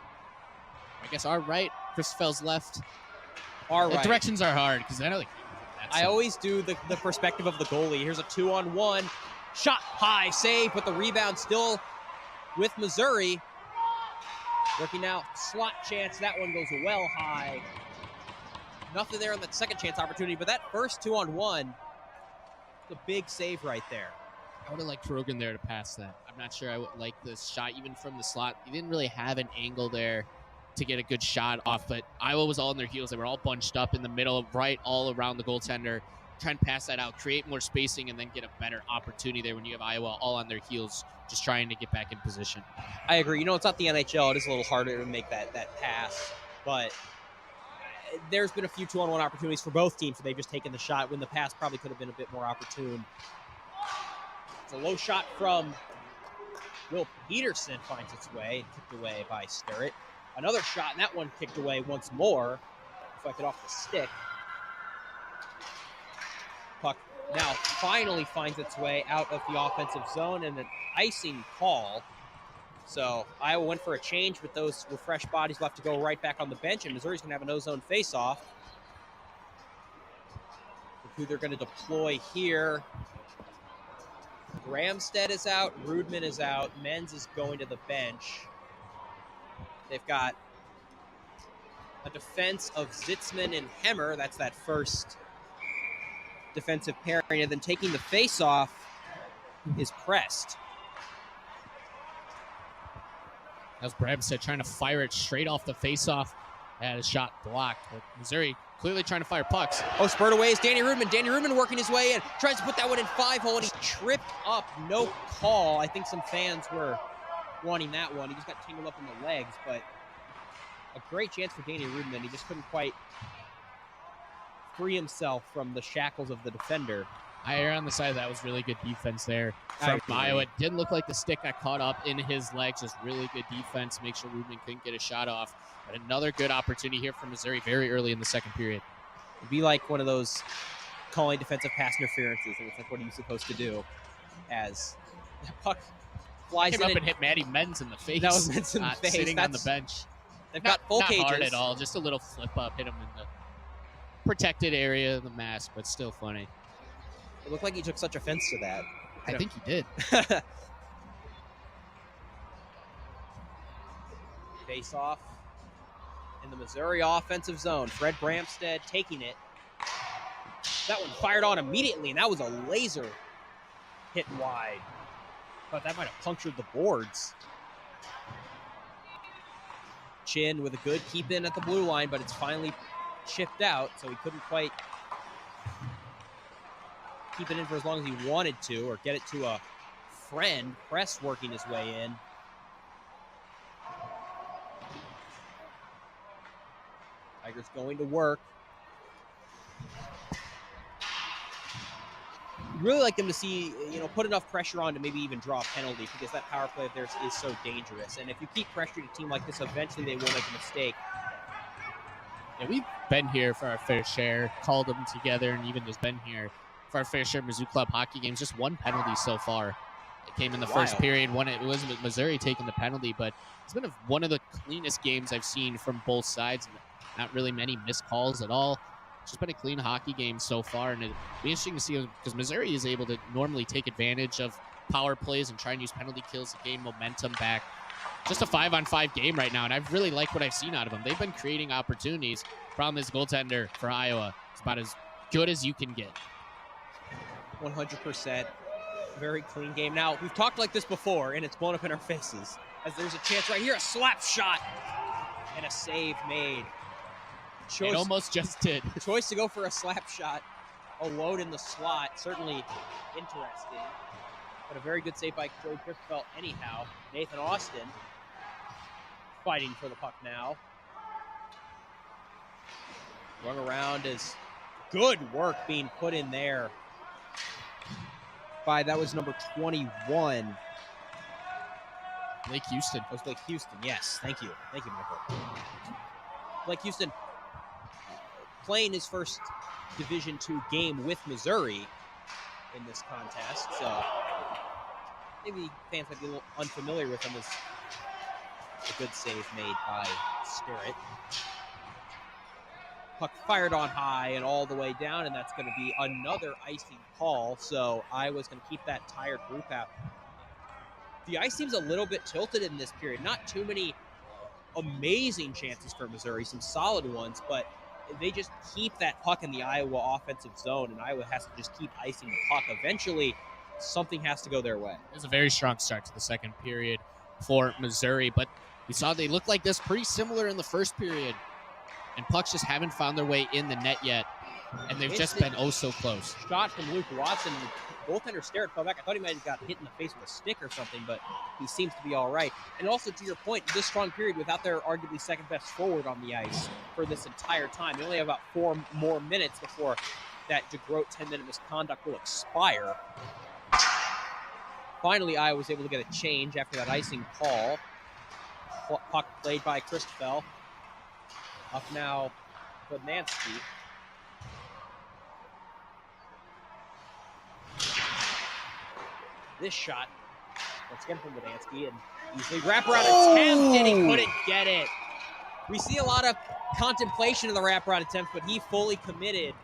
I guess our right, Christoffel's left. Our right. The directions are hard because I know I always do the perspective of the goalie. Here's a 2-on-1. Shot high, save, but the rebound still with Missouri. Working out, slot chance. That one goes well high. Nothing there on that second chance opportunity, but that first 2-on-1, the big save right there. I would have liked Rogan there to pass that. I'm not sure I would like this shot even from the slot. He didn't really have an angle there to get a good shot off, but Iowa was all on their heels. They were all bunched up in the middle, right all around the goaltender, trying to pass that out, create more spacing, and then get a better opportunity there when you have Iowa all on their heels, just trying to get back in position. I agree. You know, it's not the NHL. It is a little harder to make that pass, but there's been a few 2-on-1 opportunities for both teams, so they've just taken the shot when the pass probably could have been a bit more opportune. It's a low shot from Will Peterson, finds its way, kicked away by Sterrett. Another shot, and that one kicked away once more, deflected off the stick. Puck now finally finds its way out of the offensive zone, and an icing call. So Iowa went for a change, but those were fresh bodies left to go right back on the bench, and Missouri's going to have an O-zone face-off. Who they're going to deploy here. Bramstead is out, Rudman is out, Menz is going to the bench. They've got a defense of Zitzman and Hemmer. That's that first defensive pairing. And then taking the face-off is Prest. That was Bramstead trying to fire it straight off the face-off. Had a shot blocked. But Missouri clearly trying to fire pucks. Oh, spurred away is Danny Rudman. Danny Rudman working his way in. Tries to put that one in 5-hole, and he tripped up. No call. I think some fans were wanting that one. He just got tangled up in the legs, but a great chance for Danny Rudman. He just couldn't quite free himself from the shackles of the defender. I err on the side of that was really good defense there from Iowa. It didn't look like the stick got caught up in his legs. Just really good defense. Make sure Rudman couldn't get a shot off. But another good opportunity here for Missouri very early in the second period. It'd be like one of those calling defensive pass interferences. And it's like, what are you supposed to do? As the puck flies Came in up and hit Maddie Menz in the face. That was Menz in the face. Sitting on the bench. They've got full cages. Not hard at all. Just a little flip up. Hit him in the protected area of the mask, but still funny. It looked like he took such offense to that. I think he did. Face off in the Missouri offensive zone. Fred Bramstead taking it. That one fired on immediately, and that was a laser hit wide. Thought that might have punctured the boards. Chin with a good keep in at the blue line, but it's finally chipped out, so he couldn't quite keep it in for as long as he wanted to, or get it to a friend, Press, working his way in. Tigers going to work. Really like them to see, put enough pressure on to maybe even draw a penalty, because that power play of theirs is so dangerous. And if you keep pressuring a team like this, eventually they will make a mistake. Yeah, we've been here for our fair share, called them together, and even just been here for our fair share of Mizzou Club hockey games. Just one penalty so far. It came in the first period. It was Missouri taking the penalty, but it's been one of the cleanest games I've seen from both sides. Not really many missed calls at all. It's just been a clean hockey game so far, and it'd be interesting to see, because Missouri is able to normally take advantage of power plays and try and use penalty kills to gain momentum back. Just a 5-on-5 game right now, and I've really liked what I've seen out of them. They've been creating opportunities. Problem is, goaltender for Iowa is about as good as you can get. 100%. Very clean game. Now, we've talked like this before, and it's blown up in our faces, as there's a chance right here, a slap shot, and a save made. It almost just did. The choice to go for a slap shot alone in the slot, certainly interesting, but a very good save by Joey Christopher anyhow. Nathan Austin fighting for the puck now. Run around is good work being put in there by, that was number 21. Blake Houston. That was Blake Houston, yes. Thank you. Thank you, Michael. Blake Houston playing his first Division II game with Missouri in this contest, so maybe fans might be a little unfamiliar with him as a good save made by Starrett. Puck fired on high and all the way down, and that's going to be another icing call, so Iowa's going to keep that tired group out. The ice seems a little bit tilted in this period. Not too many amazing chances for Missouri, some solid ones, but they just keep that puck in the Iowa offensive zone, and Iowa has to just keep icing the puck. Eventually, something has to go their way. It was a very strong start to the second period for Missouri, but we saw they looked like this pretty similar in the first period, and pucks just haven't found their way in the net yet, and they've just been oh so close. Shot from Luke Watson. Goaltender Starrett fell back. I thought he might have got hit in the face with a stick or something, but he seems to be all right. And also, to your point, this strong period without their arguably second best forward on the ice for this entire time. They only have about 4 more minutes before that DeGroat 10-minute misconduct will expire. Finally, Iowa was able to get a change after that icing call. Puck played by Christopher. Up now, Bodnansky. This shot, once again from Bodnansky, and easily wraparound attempt, and he couldn't get it. We see a lot of contemplation of the wraparound attempt, but he fully committed,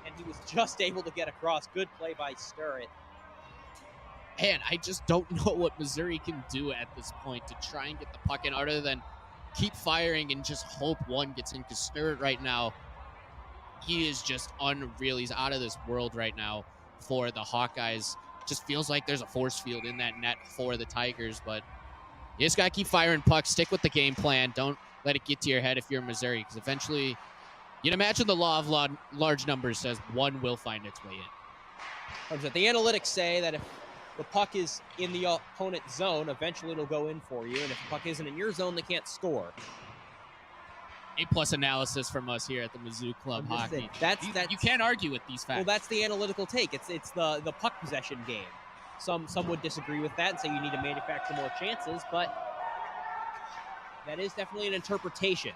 and he was just able to get across. Good play by Starrett. Man, I just don't know what Missouri can do at this point to try and get the puck in, other than keep firing and just hope one gets in, because Starrett right now, he is just unreal. He's out of this world right now for the Hawkeyes. Just feels like there's a force field in that net for the Tigers, but you just got to keep firing pucks. Stick with the game plan. Don't let it get to your head if you're Missouri, because eventually, you'd imagine the law of large numbers says one will find its way in. The analytics say that if the puck is in the opponent zone, eventually it'll go in for you, and if the puck isn't in your zone, they can't score. A+ analysis from us here at the Mizzou Club Hockey. That's you can't argue with these facts. Well, that's the analytical take. It's the puck possession game. Some would disagree with that and say you need to manufacture more chances, but that is definitely an interpretation.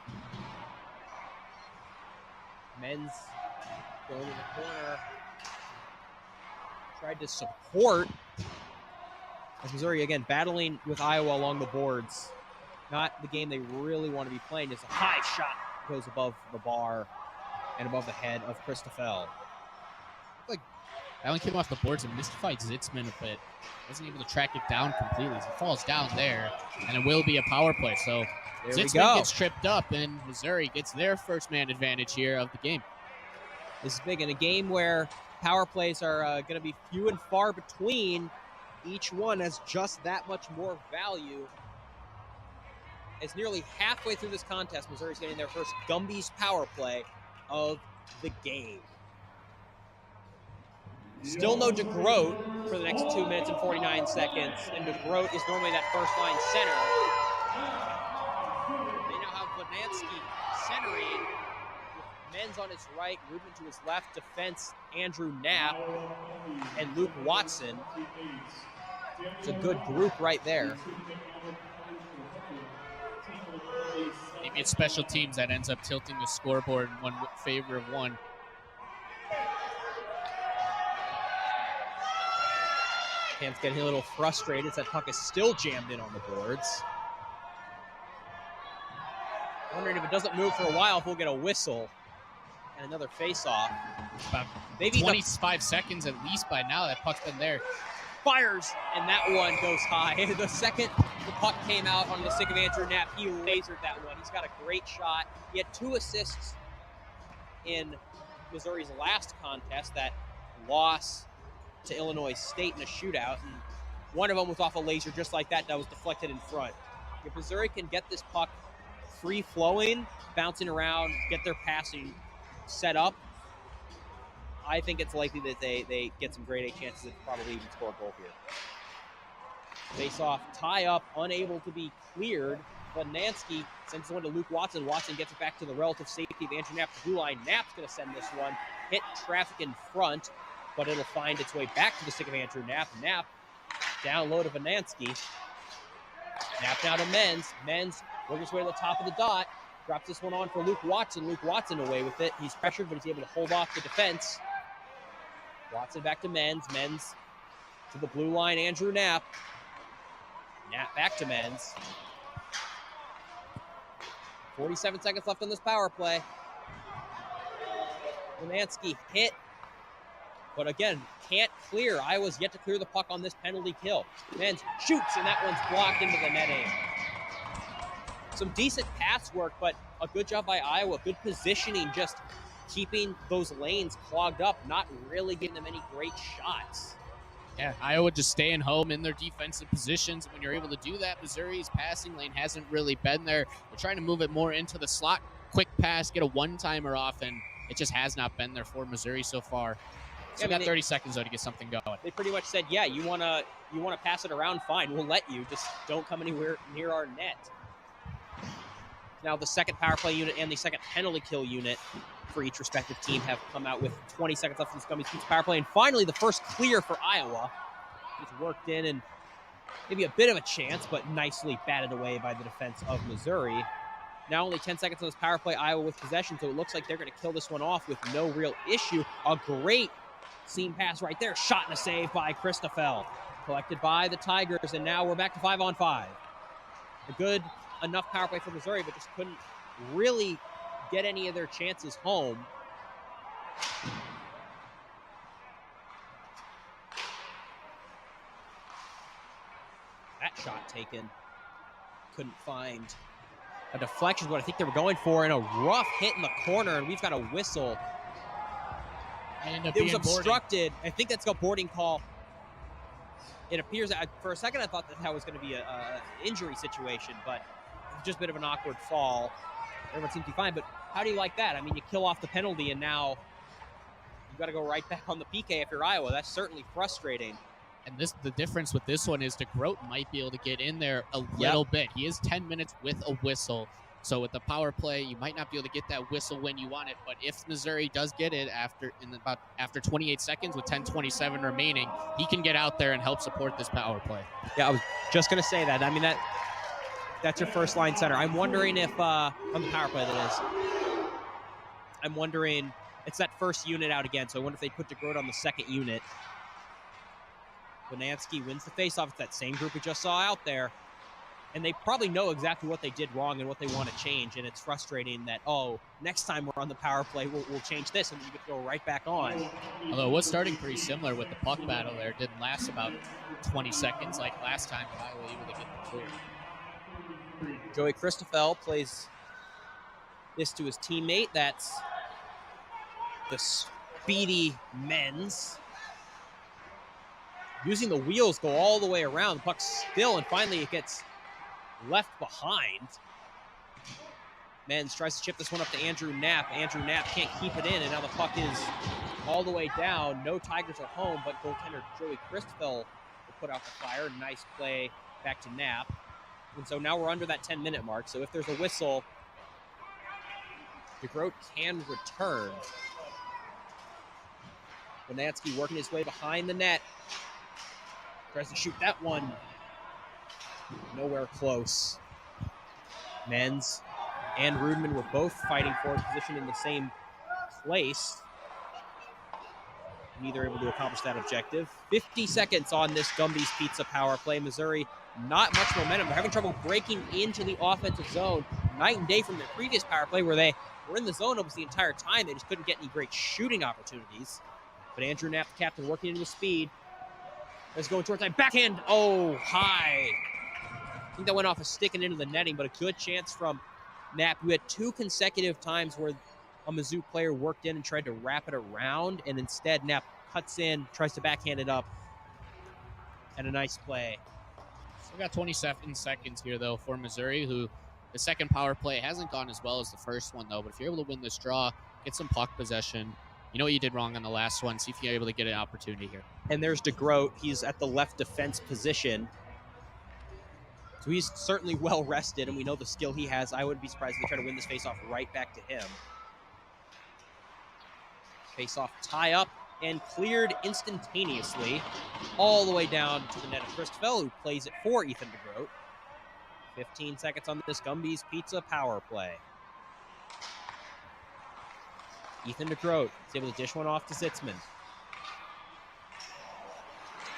Men's going in the corner. Tried to support. As Missouri, again, battling with Iowa along the boards. Not the game they really want to be playing. It's a high shot, goes above the bar and above the head of Christopher. Like, that one came off the boards and mystified Zitzman a bit. Wasn't able to track it down completely. He falls down there, and it will be a power play. So Zitzman gets tripped up, and Missouri gets their first man advantage here of the game. This is big in a game where power plays are going to be few and far between. Each one has just that much more value. As nearly halfway through this contest, Missouri's getting their first Gumby's power play of the game. Still no DeGroat for the next 2 minutes and 49 seconds. And DeGroat is normally that first line center. They now have Vanansky centering with Menz on his right, Rubin to his left, defense Andrew Knapp and Luke Watson. It's a good group right there. Maybe it's special teams that ends up tilting the scoreboard in one favor of one. Cam's getting a little frustrated as that puck is still jammed in on the boards. Wondering if it doesn't move for a while, if we'll get a whistle and another face-off. About maybe 25 seconds at least by now. That puck's been there. Fires, and that one goes high. The second the puck came out on the stick of Andrew Knapp, he lasered that one. He's got a great shot. He had 2 assists in Missouri's last contest, that loss to Illinois State in a shootout, and one of them was off a laser just like that was deflected in front. If Missouri can get this puck free-flowing, bouncing around, get their passing set up, I think it's likely that they get some grade A chances to probably even score a goal here. Face-off, tie-up, unable to be cleared. Vanansky sends one to Luke Watson. Watson gets it back to the relative safety of Andrew Knapp. The blue line. Knapp's going to send this one. Hit traffic in front, but it'll find its way back to the stick of Andrew Knapp. Knapp down low to Vanansky. Knapp now to Menz. Menz working his way to the top of the dot. Drops this one on for Luke Watson. Luke Watson away with it. He's pressured, but he's able to hold off the defense. Watson back to Menz. Menz to the blue line, Andrew Knapp. Knapp back to Menz. 47 seconds left on this power play. Vanansky hit, but again, can't clear. Iowa's yet to clear the puck on this penalty kill. Menz shoots, and that one's blocked into the netting. Some decent pass work, but a good job by Iowa. Good positioning, just keeping those lanes clogged up, not really giving them any great shots. Yeah, Iowa just staying home in their defensive positions. When you're able to do that, Missouri's passing lane hasn't really been there. They're trying to move it more into the slot, quick pass, get a one-timer off, and it just has not been there for Missouri so far. So got 30 seconds, though, to get something going. They pretty much said, yeah, you wanna pass it around, fine, we'll let you. Just don't come anywhere near our net. Now the second power play unit and the second penalty kill unit for each respective team have come out with 20 seconds left in this Gummies Pizza power play. And finally, the first clear for Iowa. It's worked in, and maybe a bit of a chance, but nicely batted away by the defense of Missouri. Now only 10 seconds on this power play, Iowa with possession, so it looks like they're going to kill this one off with no real issue. A great seam pass right there. Shot and a save by Christoffel. Collected by the Tigers, and now we're back to 5-on-5. A good enough power play for Missouri, but just couldn't really get any of their chances home. That shot taken. Couldn't find a deflection, what I think they were going for, and a rough hit in the corner, and we've got a whistle. It was obstructed. I think that's a boarding call. It appears, for a second I thought that was going to be an injury situation, but just a bit of an awkward fall. Everyone seems to be fine, but how do you like that? I mean, you kill off the penalty, and now you've got to go right back on the PK if you're Iowa. That's certainly frustrating. And the difference with this one is DeGroat might be able to get in there a little bit. He is 10 minutes with a whistle. So with the power play, you might not be able to get that whistle when you want it. But if Missouri does get it after 28 seconds with 10:27 remaining, he can get out there and help support this power play. Yeah, I was just going to say that. I mean, that's your first line center. I'm wondering if, on the power play that is, I'm wondering, it's that first unit out again, so I wonder if they put DeGroat on the second unit. Vanansky wins the faceoff. It's that same group we just saw out there. And they probably know exactly what they did wrong and what they want to change, and it's frustrating that, oh, next time we're on the power play, we'll change this, and you can go right back on. Although it was starting pretty similar with the puck battle there. It didn't last about 20 seconds like last time, but Iowa able to get the clear. Joey Christoffel plays this to his teammate. That's the speedy Menz. Using the wheels, go all the way around. The puck's still, and finally it gets left behind. Menz tries to chip this one up to Andrew Knapp. Andrew Knapp can't keep it in, and now the puck is all the way down. No Tigers are home, but goaltender Joey Christfell will put out the fire. Nice play back to Knapp. And so now we're under that 10-minute mark. So if there's a whistle, DeGroat can return. Bonansky working his way behind the net. Tries to shoot that one. Nowhere close. Menz and Rudman were both fighting for position in the same place. Neither able to accomplish that objective. 50 seconds on this Gumby's Pizza power play. Missouri, not much momentum. They're having trouble breaking into the offensive zone. Night and day from their previous power play where they were in the zone almost the entire time. They just couldn't get any great shooting opportunities. But Andrew Knapp, the captain, working into his speed. Let's go short time. Backhand. Oh, high. I think that went off a stick and into the netting, but a good chance from Knapp. You had 2 consecutive times where a Mizzou player worked in and tried to wrap it around, and instead Knapp cuts in, tries to backhand it up, and a nice play. Still got 27 seconds here, though, for Missouri, who the second power play hasn't gone as well as the first one, though. But if you're able to win this draw, get some puck possession, you know what you did wrong on the last one. See if you're able to get an opportunity here. And there's DeGroat. He's at the left defense position. So he's certainly well rested, and we know the skill he has. I wouldn't be surprised if they try to win this faceoff right back to him. Faceoff tie up and cleared instantaneously all the way down to the net of Christfell, who plays it for Ethan DeGroat. 15 seconds on this Gumby's Pizza power play. Ethan DeGroat is able to dish one off to Zitzman.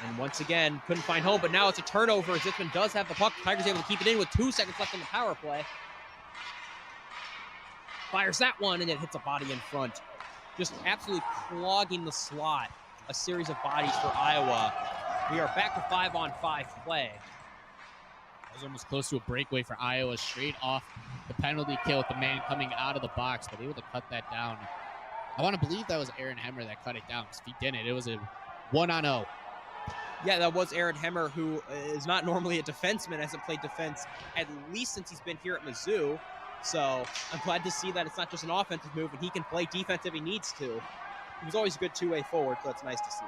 And once again, couldn't find home, but now it's a turnover. Zitzman does have the puck. Tigers able to keep it in with 2 seconds left on the power play. Fires that one, and it hits a body in front. Just absolutely clogging the slot. A series of bodies for Iowa. We are back to 5-on-5 play. That was almost close to a breakaway for Iowa, straight off the penalty kill with the man coming out of the box, but able to cut that down. I want to believe that was Aaron Hemmer that cut it down, because if he didn't, it was a 1-on-0. Yeah, that was Aaron Hemmer, who is not normally a defenseman, hasn't played defense at least since he's been here at Mizzou. So I'm glad to see that it's not just an offensive move, and he can play defense if he needs to. He was always a good two-way forward, so that's nice to see.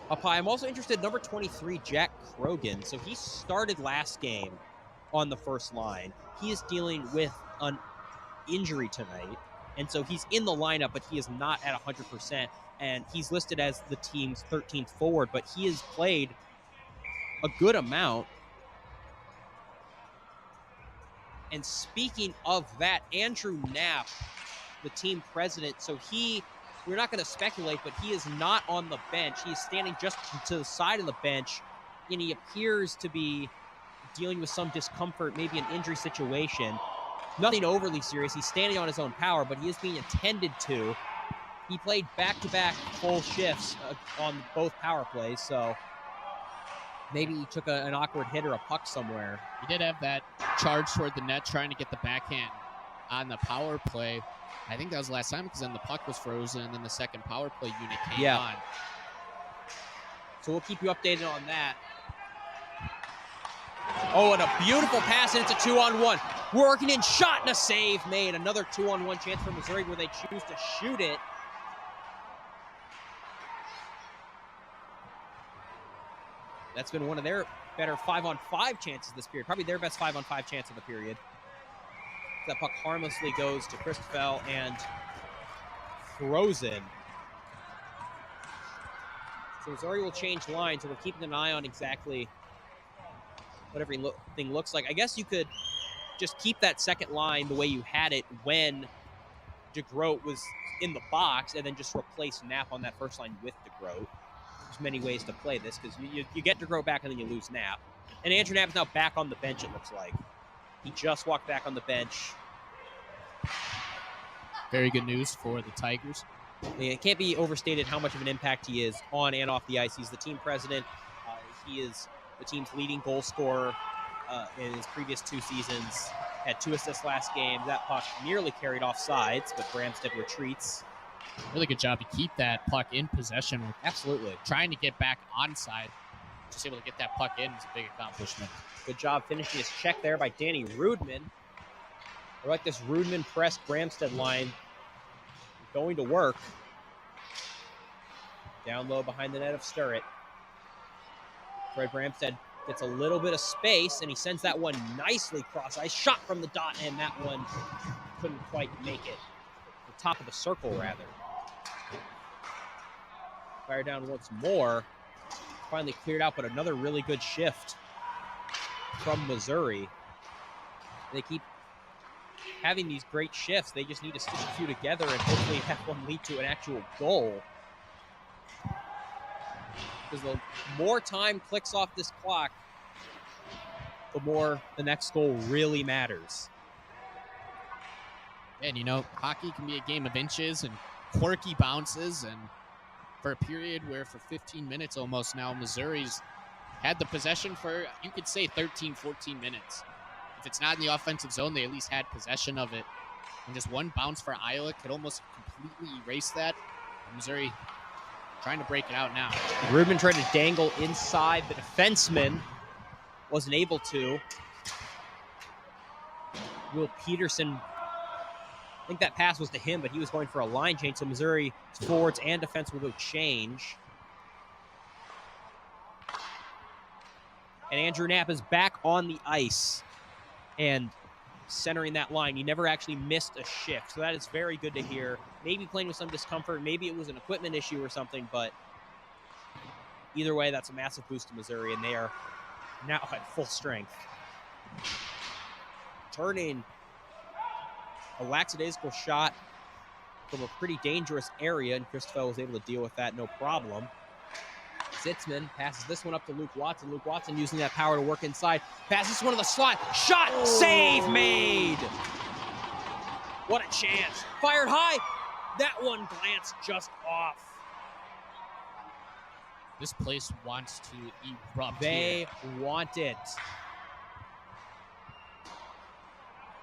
Up high, I'm also interested in number 23, Jack Krogan. So he started last game on the first line. He is dealing with an injury tonight, and so he's in the lineup, but he is not at 100%, and he's listed as the team's 13th forward, but he has played a good amount. And speaking of that, Andrew Knapp, the team president, so we're not going to speculate, but he is not on the bench. He is standing just to the side of the bench, and he appears to be dealing with some discomfort, maybe an injury situation. Nothing overly serious. He's standing on his own power, but he is being attended to. He played back-to-back full shifts on both power plays, so maybe he took an awkward hit or a puck somewhere. He did have that charge toward the net, trying to get the backhand on the power play. I think that was the last time, because then the puck was frozen, and then the second power play unit came on. So we'll keep you updated on that. Oh, and a beautiful pass, and it's a 2-on-1. Working in, shot, and a save made. Another 2-on-1 chance for Missouri where they choose to shoot it. That's been one of their better 5-on-5 chances this period. Probably their best 5-on-5 chance of the period. That puck harmlessly goes to Christfell and frozen. So Missouri will change lines, so we're keeping an eye on exactly what everything looks like. I guess you could just keep that second line the way you had it when DeGroat was in the box, and then just replace Knapp on that first line with DeGroat. There's many ways to play this, because you get DeGroat back and then you lose Knapp. And Andrew Knapp is now back on the bench, it looks like. He just walked back on the bench. Very good news for the Tigers. It can't be overstated how much of an impact he is on and off the ice. He's the team president. He is the team's leading goal scorer in his previous 2 seasons. Had 2 assists last game. That puck nearly carried off sides, but Bramstead retreats. Really good job to keep that puck in possession. Absolutely. Trying to get back onside. just able to get that puck in is a big accomplishment. Good job finishing his check there by Danny Rudman. I like this Rudman press Bramstead line going to work. Down low behind the net of Sturrett. Fred Bramstead gets a little bit of space, and he sends that one nicely cross ice. Shot from the dot, and that one couldn't quite make it. The top of the circle, rather. Fire down once more. Finally cleared out, but another really good shift from Missouri. They keep having these great shifts. They just need to stitch a few together and hopefully have one lead to an actual goal. Because the more time clicks off this clock, the more the next goal really matters. And, you know, hockey can be a game of inches and quirky bounces. And for a period where for 15 minutes almost now, Missouri's had the possession for, you could say, 13, 14 minutes. If it's not in the offensive zone, they at least had possession of it. And just one bounce for Iowa could almost completely erase that. And Missouri trying to break it out now. Rudman tried to dangle inside. The defenseman wasn't able to. Will Peterson, I think that pass was to him, but he was going for a line change, so Missouri's forwards and defense will go change. And Andrew Knapp is back on the ice and centering that line. He never actually missed a shift, so that is very good to hear. Maybe playing with some discomfort, maybe it was an equipment issue or something, but either way, that's a massive boost to Missouri, and they are now at full strength. Turning a lackadaisical shot from a pretty dangerous area, and Christopher was able to deal with that no problem. Sitzman passes this one up to Luke Watson. Luke Watson using that power to work inside. Passes this one to the slot. Shot! Oh. Save made! What a chance. Fired high. That one glanced just off. This place wants to erupt. They want it.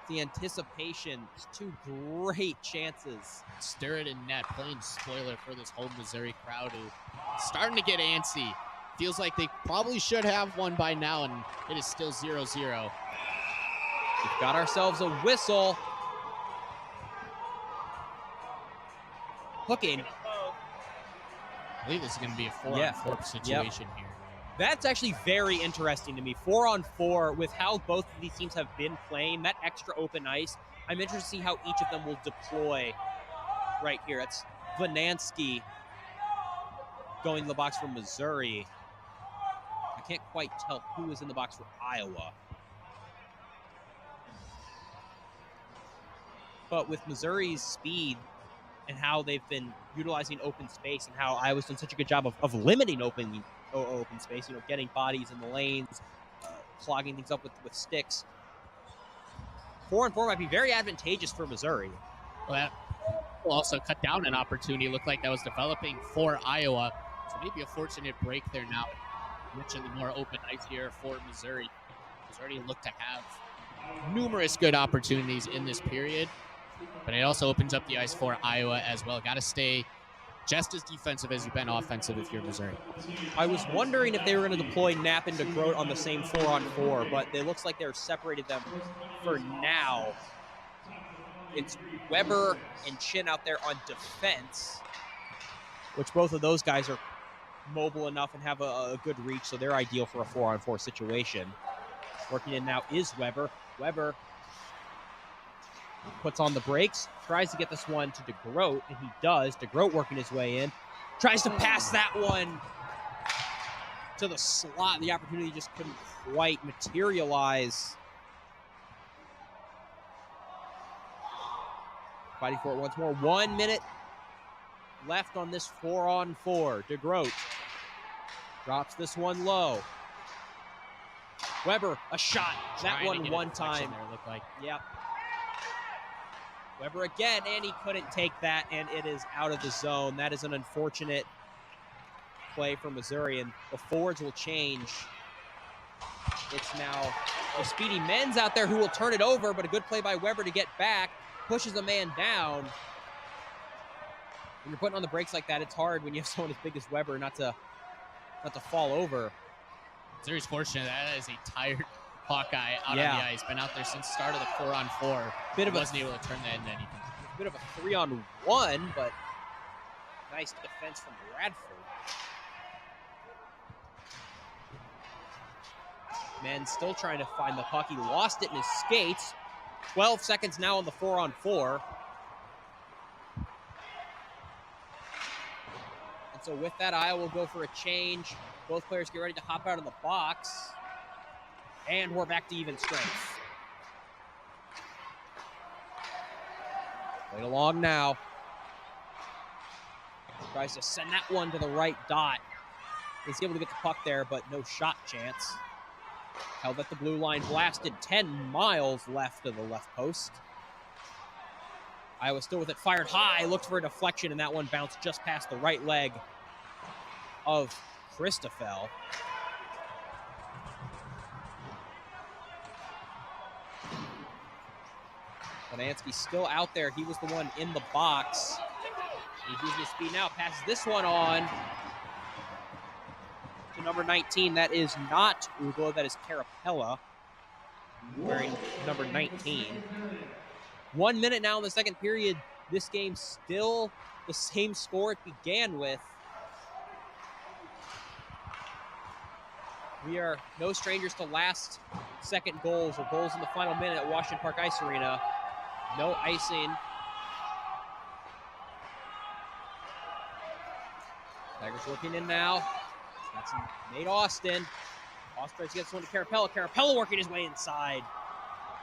The anticipation, two great chances. Sturrett and net playing spoiler for this whole Missouri crowd who starting to get antsy. Feels like they probably should have one by now, and it is still 0-0. We've got ourselves a whistle. Hooking. I believe this is going to be a 4-on-4 situation here. That's actually very interesting to me. 4-on-4 with how both of these teams have been playing, that extra open ice. I'm interested to see how each of them will deploy right here. That's Vanansky going to the box for Missouri. I can't quite tell who is in the box for Iowa. But with Missouri's speed and how they've been utilizing open space and how Iowa's done such a good job of limiting open space, getting bodies in the lanes, clogging things up with sticks. 4-on-4 might be very advantageous for Missouri. Well, that will also cut down an opportunity. It looked like that was developing for Iowa. So maybe a fortunate break there now. Mentioned the more open ice here for Missouri. Missouri looked to have numerous good opportunities in this period, but it also opens up the ice for Iowa as well. Got to stay just as defensive as you've been offensive if you're Missouri. I was wondering if they were going to deploy Knapp and DeGroat on the same 4-on-4, but it looks like they're separated them for now. It's Weber and Chin out there on defense, which both of those guys are mobile enough and have a good reach, so they're ideal for a 4-on-4 situation. Working in now is Weber. Weber puts on the brakes, tries to get this one to DeGroat, and he does. DeGroat working his way in. Tries to pass that one to the slot. The opportunity just couldn't quite materialize. Fighting for it once more. 1 minute left on this 4-on-4. DeGroat drops this one low. Weber, a shot. That one time. There, looked like. Yep. Weber again, and he couldn't take that, and it is out of the zone. That is an unfortunate play for Missouri, and the forwards will change. It's now a Speedy Menz out there who will turn it over, but a good play by Weber to get back. Pushes a man down. When you're putting on the brakes like that, it's hard when you have someone as big as Weber not to fall over. Missouri's fortunate. That is a tired Hawkeye out on the ice. Been out there since the start of the 4-on-4. Wasn't able to turn that into anything. A bit of a 3-on-1, but nice defense from Radford. Men still trying to find the puck. He lost it in his skates. 12 seconds now on the 4-on-4. And so with that, Iowa will go for a change. Both players get ready to hop out of the box. And we're back to even strength. Played along now. Tries to send that one to the right dot. He's able to get the puck there, but no shot chance. Held at the blue line, blasted 10 miles left of the left post. Iowa still with it, fired high, looked for a deflection, and that one bounced just past the right leg of Christoffel. Bonansky still out there. He was the one in the box. He's using his speed now. Passes this one on to number 19. That is not Ugo. That is Carapella wearing number 19. 1 minute now in the second period. This game still the same score it began with. We are no strangers to last second goals or goals in the final minute at Washington Park Ice Arena. No icing. Tigers working in now. That's Nate Austin. Austin tries to get this one to Carapella. Carapella working his way inside.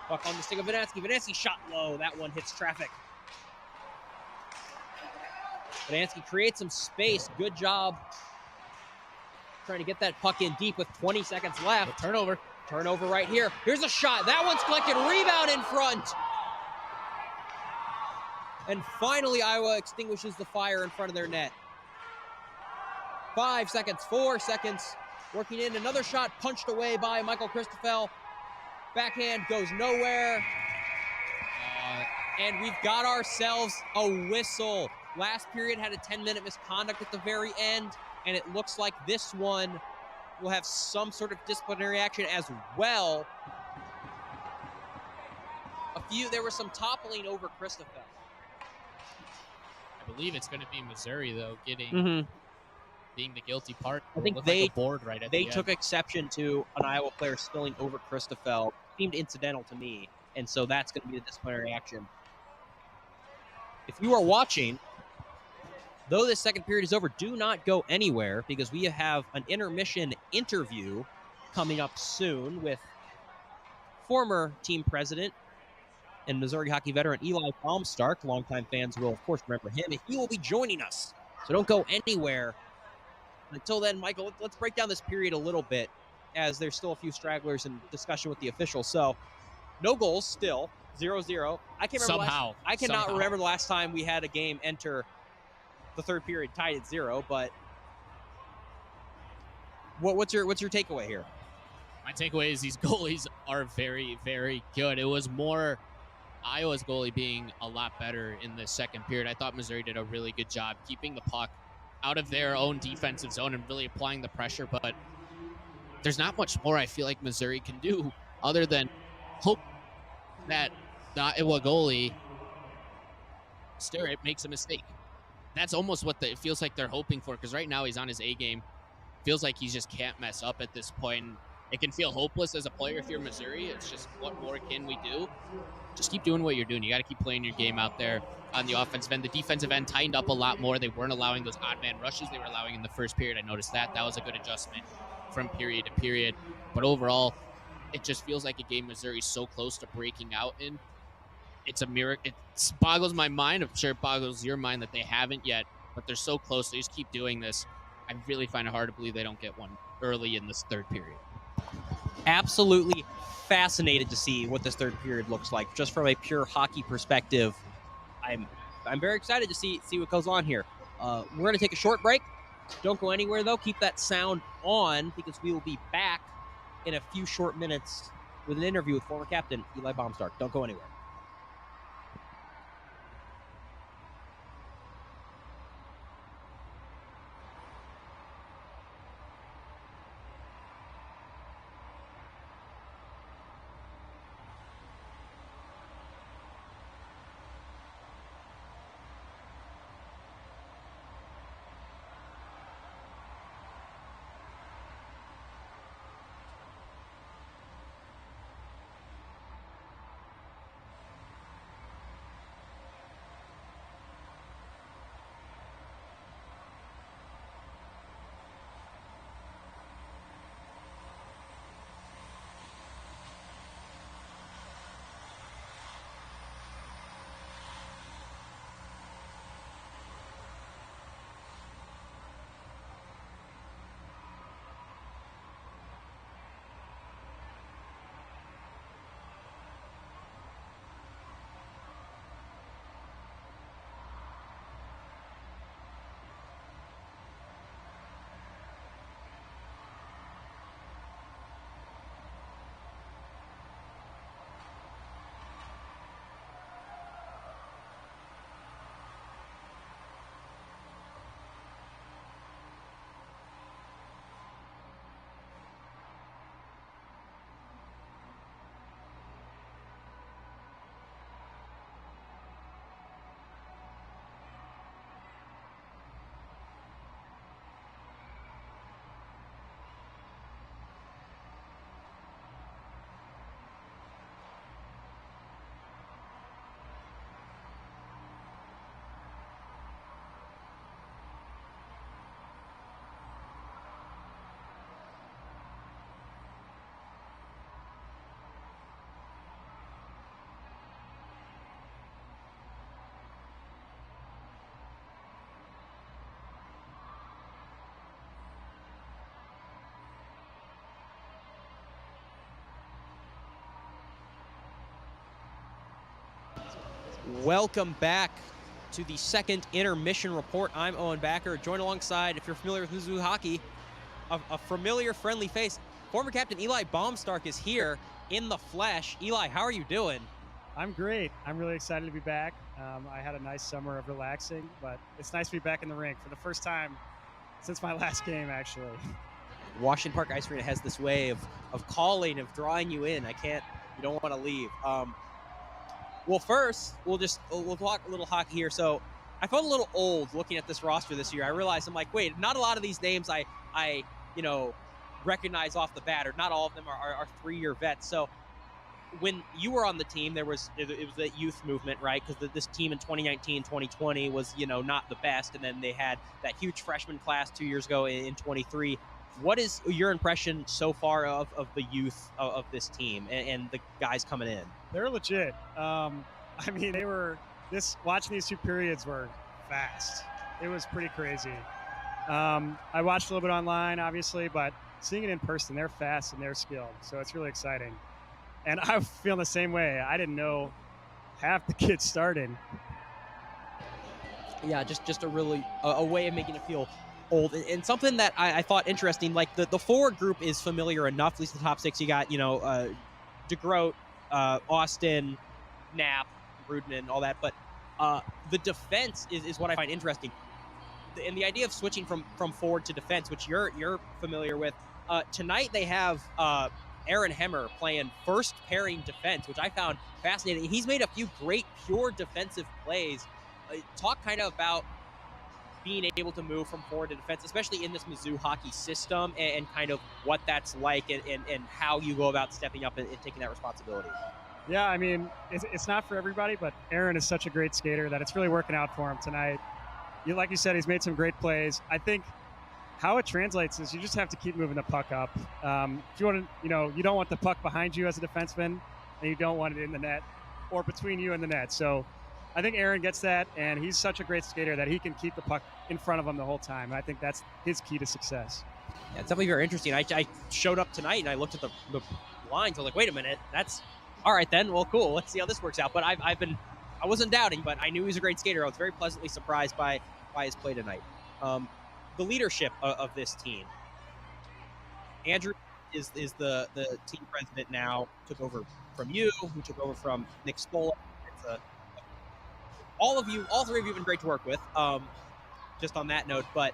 Buck on the stick of Bonansky. Bonansky shot low. That one hits traffic. Bonansky creates some space. Good job trying to get that puck in deep with 20 seconds left. Turnover. Turnover right here. Here's a shot. That one's collected. Rebound in front. And finally, Iowa extinguishes the fire in front of their net. 5 seconds, 4 seconds. Working in, another shot punched away by Michael Christoffel. Backhand goes nowhere. And we've got ourselves a whistle. Last period had a 10-minute misconduct at the very end, and it looks like this one will have some sort of disciplinary action as well. There was some toppling over Christoffel. I believe it's going to be Missouri, though, being the guilty part. I think they took exception to an Iowa player spilling over Christoffel. Seemed incidental to me, and so that's going to be the disciplinary action. If you are watching, though this second period is over, do not go anywhere because we have an intermission interview coming up soon with former team president and Missouri hockey veteran Eli Baumstark. Longtime fans will, of course, remember him. And he will be joining us, so don't go anywhere. Until then, Michael, let's break down this period a little bit, as there's still a few stragglers in discussion with the officials. So, no goals still, 0-0. I cannot remember the last time we had a game enter the third period tied at 0. But what's your takeaway here? My takeaway is these goalies are very, very good. It was more Iowa's goalie being a lot better in the second period. I thought Missouri did a really good job keeping the puck out of their own defensive zone and really applying the pressure. But there's not much more I feel like Missouri can do other than hope that the Iowa goalie Starrett makes a mistake. That's almost what it feels like they're hoping for, because right now he's on his A game. Feels like he just can't mess up at this point. It can feel hopeless as a player if you're Missouri. It's just, what more can we do? Just keep doing what you're doing. You got to keep playing your game out there on the offensive end. The defensive end tightened up a lot more. They weren't allowing those odd man rushes they were allowing in the first period. I noticed that. That was a good adjustment from period to period. But overall, it just feels like a game Missouri's so close to breaking out in. It's a miracle. It boggles my mind. I'm sure it boggles your mind that they haven't yet, but they're so close. They just keep doing this. I really find it hard to believe they don't get one early in this third period. Absolutely fascinated to see what this third period looks like. Just from a pure hockey perspective, I'm very excited to see what goes on here. We're going to take a short break. Don't go anywhere, though. Keep that sound on, because we will be back in a few short minutes with an interview with former captain Eli Baumstark. Don't go anywhere. Welcome back to the second intermission report. I'm Owen Backer, joined alongside, if you're familiar with Mizzou hockey, a familiar, friendly face. Former captain Eli Baumstark is here in the flesh. Eli, how are you doing? I'm great. I'm really excited to be back. I had a nice summer of relaxing, but it's nice to be back in the rink for the first time since my last game, actually. Washington Park Ice Arena has this way of calling, of drawing you in. You don't want to leave. Well, first, we'll talk a little hockey here. So I felt a little old looking at this roster this year. I realized, I'm like, wait, not a lot of these names I recognize off the bat, or not all of them are 3-year vets. So when you were on the team, it was the youth movement, right? Because this team in 2019, 2020 was, not the best. And then they had that huge freshman class 2 years ago in 23. What is your impression so far of the youth of this team and the guys coming in? They're legit. Watching these two periods were fast. It was pretty crazy. I watched a little bit online, obviously, but seeing it in person, they're fast and they're skilled. So it's really exciting. And I was feeling the same way. I didn't know half the kids started. Yeah, just a really a way of making it feel old, and something that I thought interesting. Like the forward group is familiar enough. At least the top six. You got DeGroat, Austin, Knapp, Rudin, and all that. But the defense is what I find interesting. And the idea of switching from forward to defense, which you're familiar with. Tonight they have Aaron Hemmer playing first pairing defense, which I found fascinating. He's made a few great pure defensive plays. Talk kind of about being able to move from forward to defense, especially in this Mizzou hockey system, and kind of what that's like, and how you go about stepping up and taking that responsibility. Yeah, I mean, it's not for everybody, but Aaron is such a great skater that it's really working out for him tonight. Like you said, he's made some great plays. I think how it translates is you just have to keep moving the puck up. If you want to, you don't want the puck behind you as a defenseman, and you don't want it in the net or between you and the net. So I think Aaron gets that, and he's such a great skater that he can keep the puck in front of him the whole time. I think that's his key to success. Yeah, it's definitely very interesting. I showed up tonight, and I looked at the lines. I was like, wait a minute, that's all right then. Well, cool. Let's see how this works out. But I wasn't doubting, but I knew he was a great skater. I was very pleasantly surprised by his play tonight. The leadership of this team. Andrew is the team president now. Took over from you, who took over from Nick Spola. All three of you have been great to work with. Just on that note, but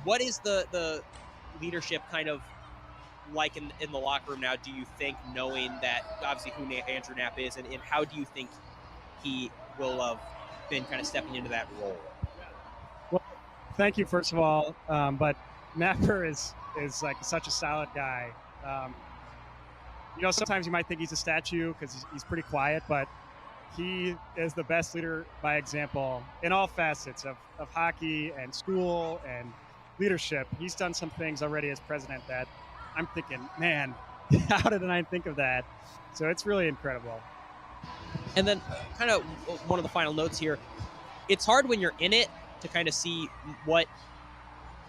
what is the leadership kind of like in the locker room now, do you think, knowing that obviously who Andrew Knapp is, and how do you think he will have been kind of stepping into that role? Well, thank you, first of all. But Napper is like such a solid guy. Sometimes you might think he's a statue because he's pretty quiet, but he is the best leader by example in all facets of hockey and school and leadership. He's done some things already as president that I'm thinking, man, how did I think of that? So it's really incredible. And then kind of one of the final notes here, it's hard when you're in it to kind of see what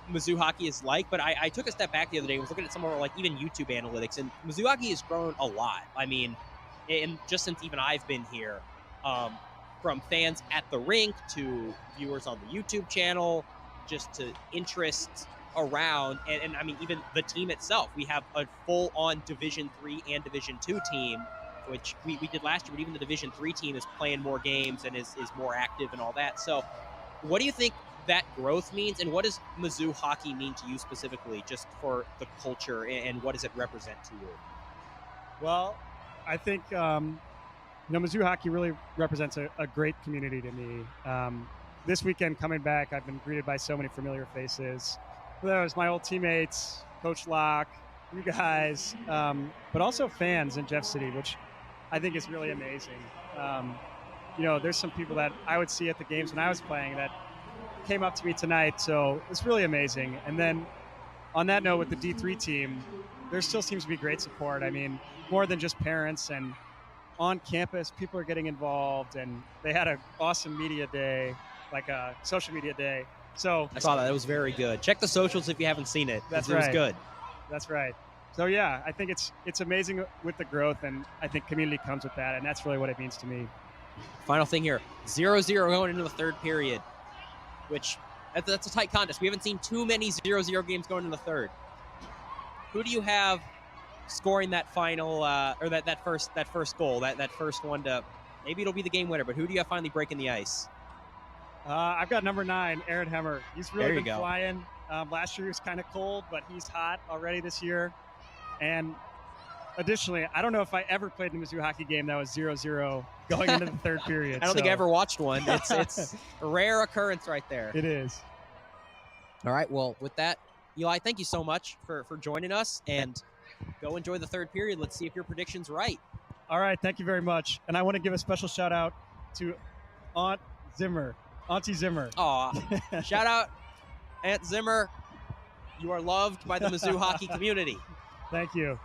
Mizzou hockey is like, but I took a step back the other day and was looking at some of our, like, even YouTube analytics, and Mizzou hockey has grown a lot. I mean, and just since even I've been here, from fans at the rink to viewers on the YouTube channel, just to interest around, and I mean, even the team itself. We have a full-on Division III and Division II team, which we did last year, but even the Division III team is playing more games and is more active and all that. So what do you think that growth means, and what does Mizzou hockey mean to you specifically, just for the culture, and what does it represent to you? Well, I think Mizzou hockey really represents a great community to me. This weekend coming back, I've been greeted by so many familiar faces. There was my old teammates, Coach Locke, you guys, but also fans in Jeff City, which I think is really amazing. There's some people that I would see at the games when I was playing that came up to me tonight, so it's really amazing. And then on that note, with the D3 team, there still seems to be great support. I mean, more than just parents, and on campus, people are getting involved, and they had an awesome media day, like a social media day. So I saw that. It was very good. Check the socials if you haven't seen it. That's right. It was good. That's right. So yeah, I think it's amazing with the growth, and I think community comes with that, and that's really what it means to me. Final thing here, 0-0 going into the third period, which that's a tight contest. We haven't seen too many 0-0 games going into the third. Who do you have scoring that final or that first goal, that first one to maybe it'll be the game winner? But who do you have finally breaking the ice? I've got number 9, Aaron Hemmer. He's really been go. flying. Last year he was kind of cold, but he's hot already this year. And additionally, I don't know if I ever played in a Mizzou hockey game that was 0-0 going into the third period. I don't think I ever watched one. It's a rare occurrence right there. It is. All right. Well, with that, Eli, thank you so much for joining us, and go enjoy the third period. Let's see if your prediction's right. All right. Thank you very much. And I want to give a special shout out to Auntie Zimmer. Aw, shout out Aunt Zimmer. You are loved by the Mizzou hockey community. Thank you.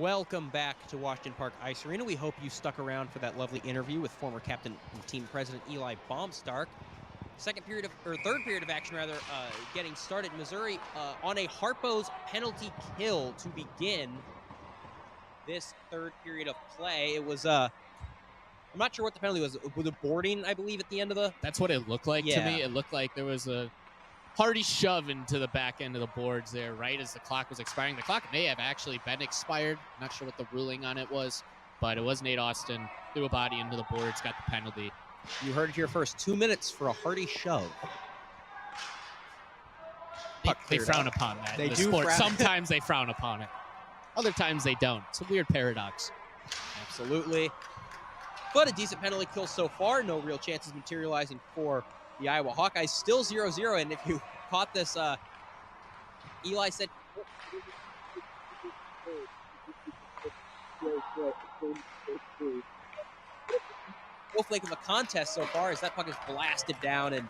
Welcome back to Washington Park Ice Arena. We hope you stuck around for that lovely interview with former captain and team president Eli Baumstark. Third period of action, getting started. Missouri on a Harpo's penalty kill to begin this third period of play. It was I'm not sure what the penalty was. Was it boarding, I believe, at the end of the... That's what it looked like to me. It looked like there was a hearty shove into the back end of the boards there right as the clock was expiring. The clock may have actually been expired. I'm not sure what the ruling on it was, but it was Nate Austin. Threw a body into the boards, got the penalty. You heard it here first. 2 minutes for a hearty shove. They frown upon that. They in the do sport. frown. Sometimes they frown upon it. Other times they don't. It's a weird paradox. Absolutely. But a decent penalty kill so far. No real chances materializing for the Iowa Hawkeyes. Still 0-0. And if you caught this, Eli said... Snowflake of a contest so far as that puck is blasted down, and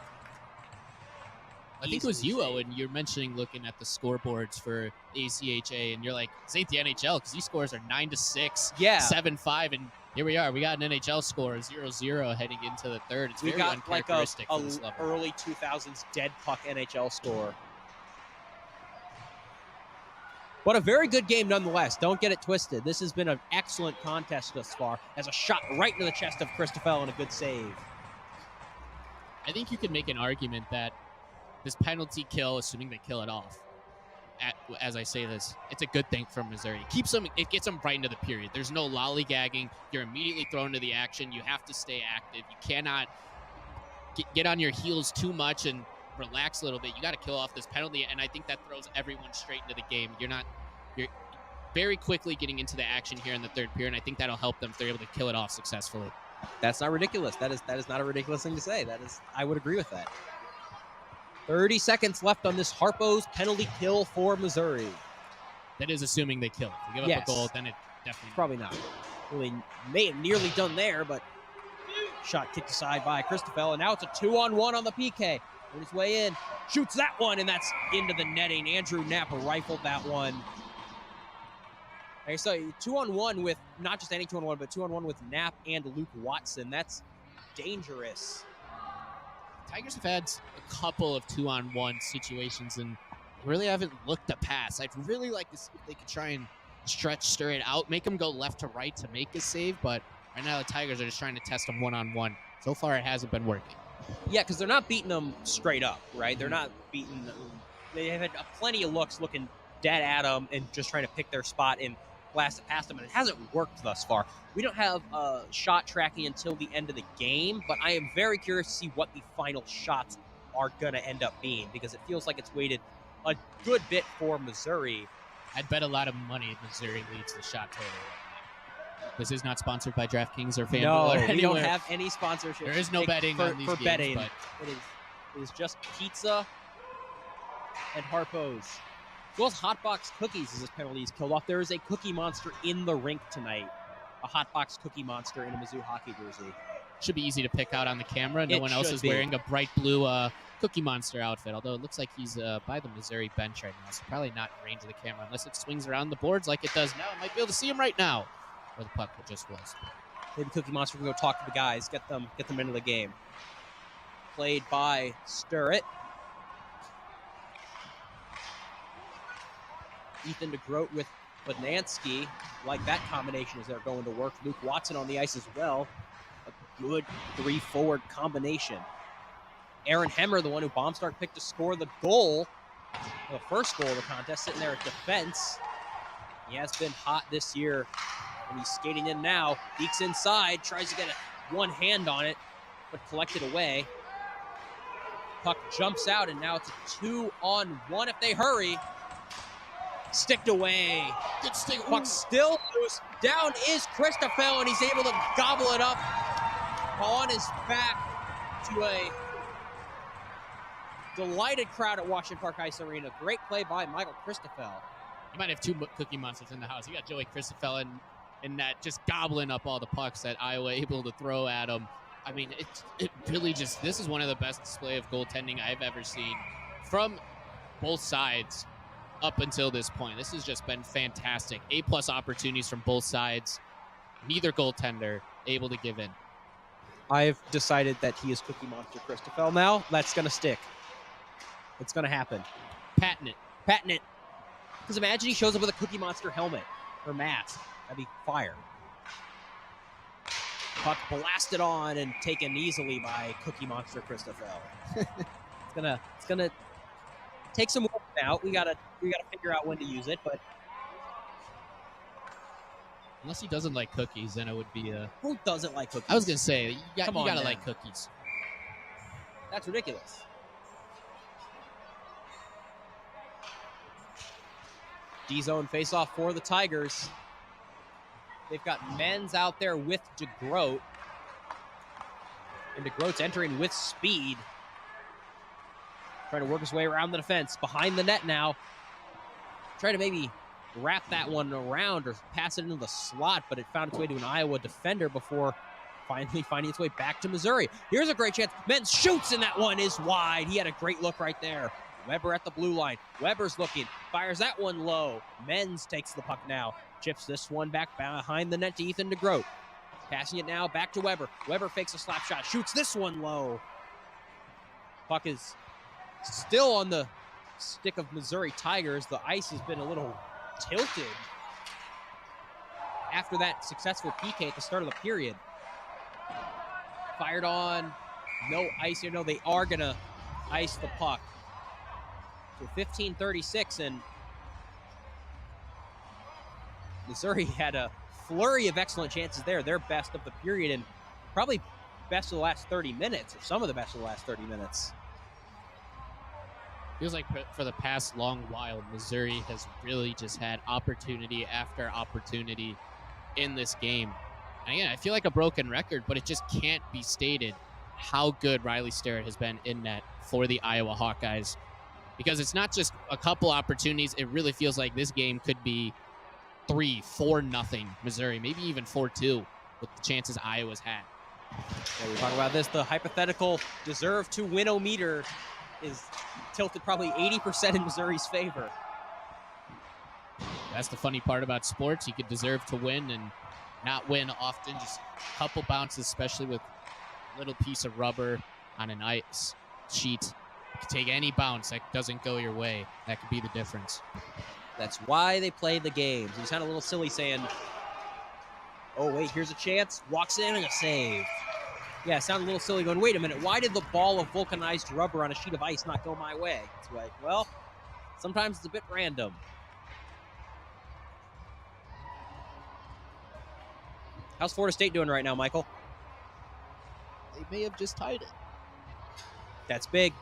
I think it was you, Owen. You're mentioning looking at the scoreboards for ACHA, and you're like, "This ain't the NHL," because these scores are 9-6, yeah, 7-5, and here we are. We got an NHL score 0-0 heading into the third. It's very uncharacteristic for this level. Early 2000s dead puck NHL score. But a very good game nonetheless. Don't get it twisted. This has been an excellent contest thus far as a shot right into the chest of Christoffel and a good save. I think you could make an argument that this penalty kill, assuming they kill it off, as I say this, it's a good thing for Missouri. It gets them right into the period. There's no lollygagging. You're immediately thrown into the action. You have to stay active. You cannot get on your heels too much and relax a little bit. You got to kill off this penalty, and I think that throws everyone straight into the game. You're very quickly getting into the action here in the third period, and I think that'll help them if they're able to kill it off successfully. That's not ridiculous. That is not a ridiculous thing to say. I would agree with that. 30 seconds left on this Harpo's penalty kill for Missouri. That is assuming they kill it. If they give up a goal, then it definitely probably not. Well, they may have nearly done there, but shot kicked aside by Christoffel, and now it's a 2-on-1 on the PK. On his way in, shoots that one, and that's into the netting. Andrew Knapp rifled that one. Okay, so 2-on-1 with not just any 2-on-1, but 2-on-1 with Knapp and Luke Watson. That's dangerous. Tigers have had a couple of 2-on-1 situations and really haven't looked to pass. I'd really like to see if they could try and stir it out, make them go left to right to make a save, but right now the Tigers are just trying to test them one-on-one. So far, it hasn't been working. Yeah, because they're not beating them straight up, right? They're not beating them. They have had plenty of looks looking dead at them and just trying to pick their spot and blast it past them, and it hasn't worked thus far. We don't have shot tracking until the end of the game, but I am very curious to see what the final shots are going to end up being, because it feels like it's weighted a good bit for Missouri. I'd bet a lot of money Missouri leads the shot total. This is not sponsored by DraftKings or FanDuel. No, we don't have any sponsorship. There is no betting on these games, betting. But It is just pizza and Harpo's. As well as Hotbox Cookies as this penalty is killed off. There is a Cookie Monster in the rink tonight. A Hotbox Cookie Monster in a Mizzou hockey jersey. Should be easy to pick out on the camera. No one else is wearing a bright blue Cookie Monster outfit, although it looks like he's by the Missouri bench right now, so probably not in range of the camera unless it swings around the boards like it does now. I might be able to see him right now. Where the puck just was. Maybe Cookie Monster can go talk to the guys, get them into the game. Played by Sturrett. Ethan DeGroat with Bonansky. Like that combination as they're going to work. Luke Watson on the ice as well. A good 3-forward combination. Aaron Hemmer, the one who Baumstark picked to score the goal. The first goal of the contest, sitting there at defense. He has been hot this year. And he's skating in now. Deeks inside, tries to get one hand on it, but collected away. Puck jumps out, and now it's a 2-on-1 if they hurry. Sticked away. Good stick. Puck still loose. Down is Christoffel, and he's able to gobble it up on his back to a delighted crowd at Washington Park Ice Arena. Great play by Michael Christoffel. You might have two Cookie Monsters in the house. You got Joey Christoffel and that just gobbling up all the pucks that Iowa able to throw at him. I mean, it really just, this is one of the best display of goaltending I've ever seen from both sides up until this point. This has just been fantastic. A+ opportunities from both sides. Neither goaltender able to give in. I've decided that he is Cookie Monster Christoffel now. That's going to stick. It's going to happen. Patent it. Patent it. Because imagine he shows up with a Cookie Monster helmet or mask. That'd be fire. Puck blasted on and taken easily by Cookie Monster Christoffel. It's gonna take some work out. We gotta figure out when to use it, but Unless he doesn't like cookies, then it would be a... Who doesn't like cookies? I was going to say, you Come on gotta now. like cookies. That's ridiculous. D-zone face-off for the Tigers. They've got Menz out there with DeGroat. And DeGroat's entering with speed. Trying to work his way around the defense. Behind the net now. Trying to maybe wrap that one around or pass it into the slot, but it found its way to an Iowa defender before finally finding its way back to Missouri. Here's a great chance. Menz shoots, and that one is wide. He had a great look right there. Weber at the blue line. Weber's looking. Fires that one low. Menz takes the puck now. Chips this one back behind the net to Ethan DeGroat. Passing it now back to Weber. Weber fakes a slap shot. Shoots this one low. Puck is still on the stick of Missouri Tigers. The ice has been a little tilted after that successful PK at the start of the period. Fired on. No ice here. No, they are going to ice the puck. So 15:36, and Missouri had a flurry of excellent chances there. Their best of the period and probably best of the last 30 minutes, or some of the best of the last 30 minutes. Feels like for the past long while, Missouri has really just had opportunity after opportunity in this game. And again, I feel like a broken record, but it just can't be stated how good Riley Starrett has been in net for the Iowa Hawkeyes. Because it's not just a couple opportunities. It really feels like this game could be 3-4-0 Missouri, maybe even 4-2 with the chances Iowa's had. Yeah, we talk about this. The hypothetical deserve to win-o-meter is tilted probably 80% in Missouri's favor. That's the funny part about sports. You could deserve to win and not win often. Just a couple bounces, especially with a little piece of rubber on an ice sheet. You can take any bounce that doesn't go your way. That could be the difference. That's why they play the games. He's kind of a little silly saying, oh, wait, here's a chance. Walks in and a save. Yeah, it sounded a little silly going, wait a minute, why did the ball of vulcanized rubber on a sheet of ice not go my way? It's like, well, sometimes it's a bit random. How's Florida State doing right now, Michael? They may have just tied it. That's big.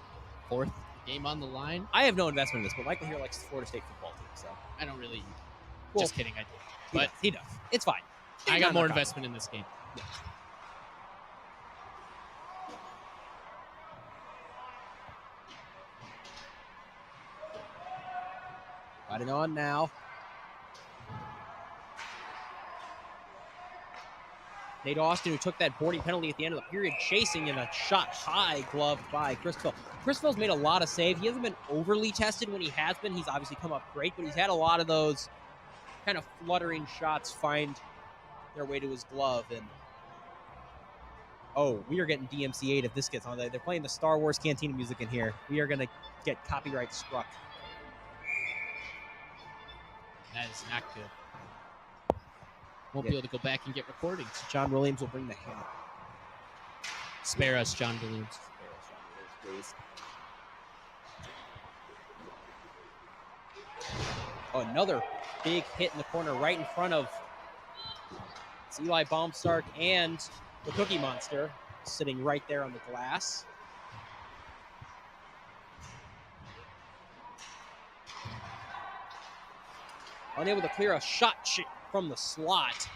Fourth game on the line. I have no investment in this, but Michael here likes the Florida State football team, so. I don't really. Well, just kidding, I do. But he does. It's fine. I got more investment in this game. Yeah. Riding on now. Nate Austin, who took that boarding penalty at the end of the period, chasing in a shot high, gloved by Christoffel. Christophel's made a lot of saves. He hasn't been overly tested when he has been. He's obviously come up great, but he's had a lot of those kind of fluttering shots find their way to his glove. And oh, we are getting DMCA'd if this gets on. They're playing the Star Wars Cantina music in here. We are going to get copyright struck. That is not good. Won't be able to go back and get recordings. John Williams will bring the hammer. Spare us, John Williams. Please. Oh, another big hit in the corner right in front of Eli Baumstark and the Cookie Monster sitting right there on the glass. Unable to clear a shot from the slot.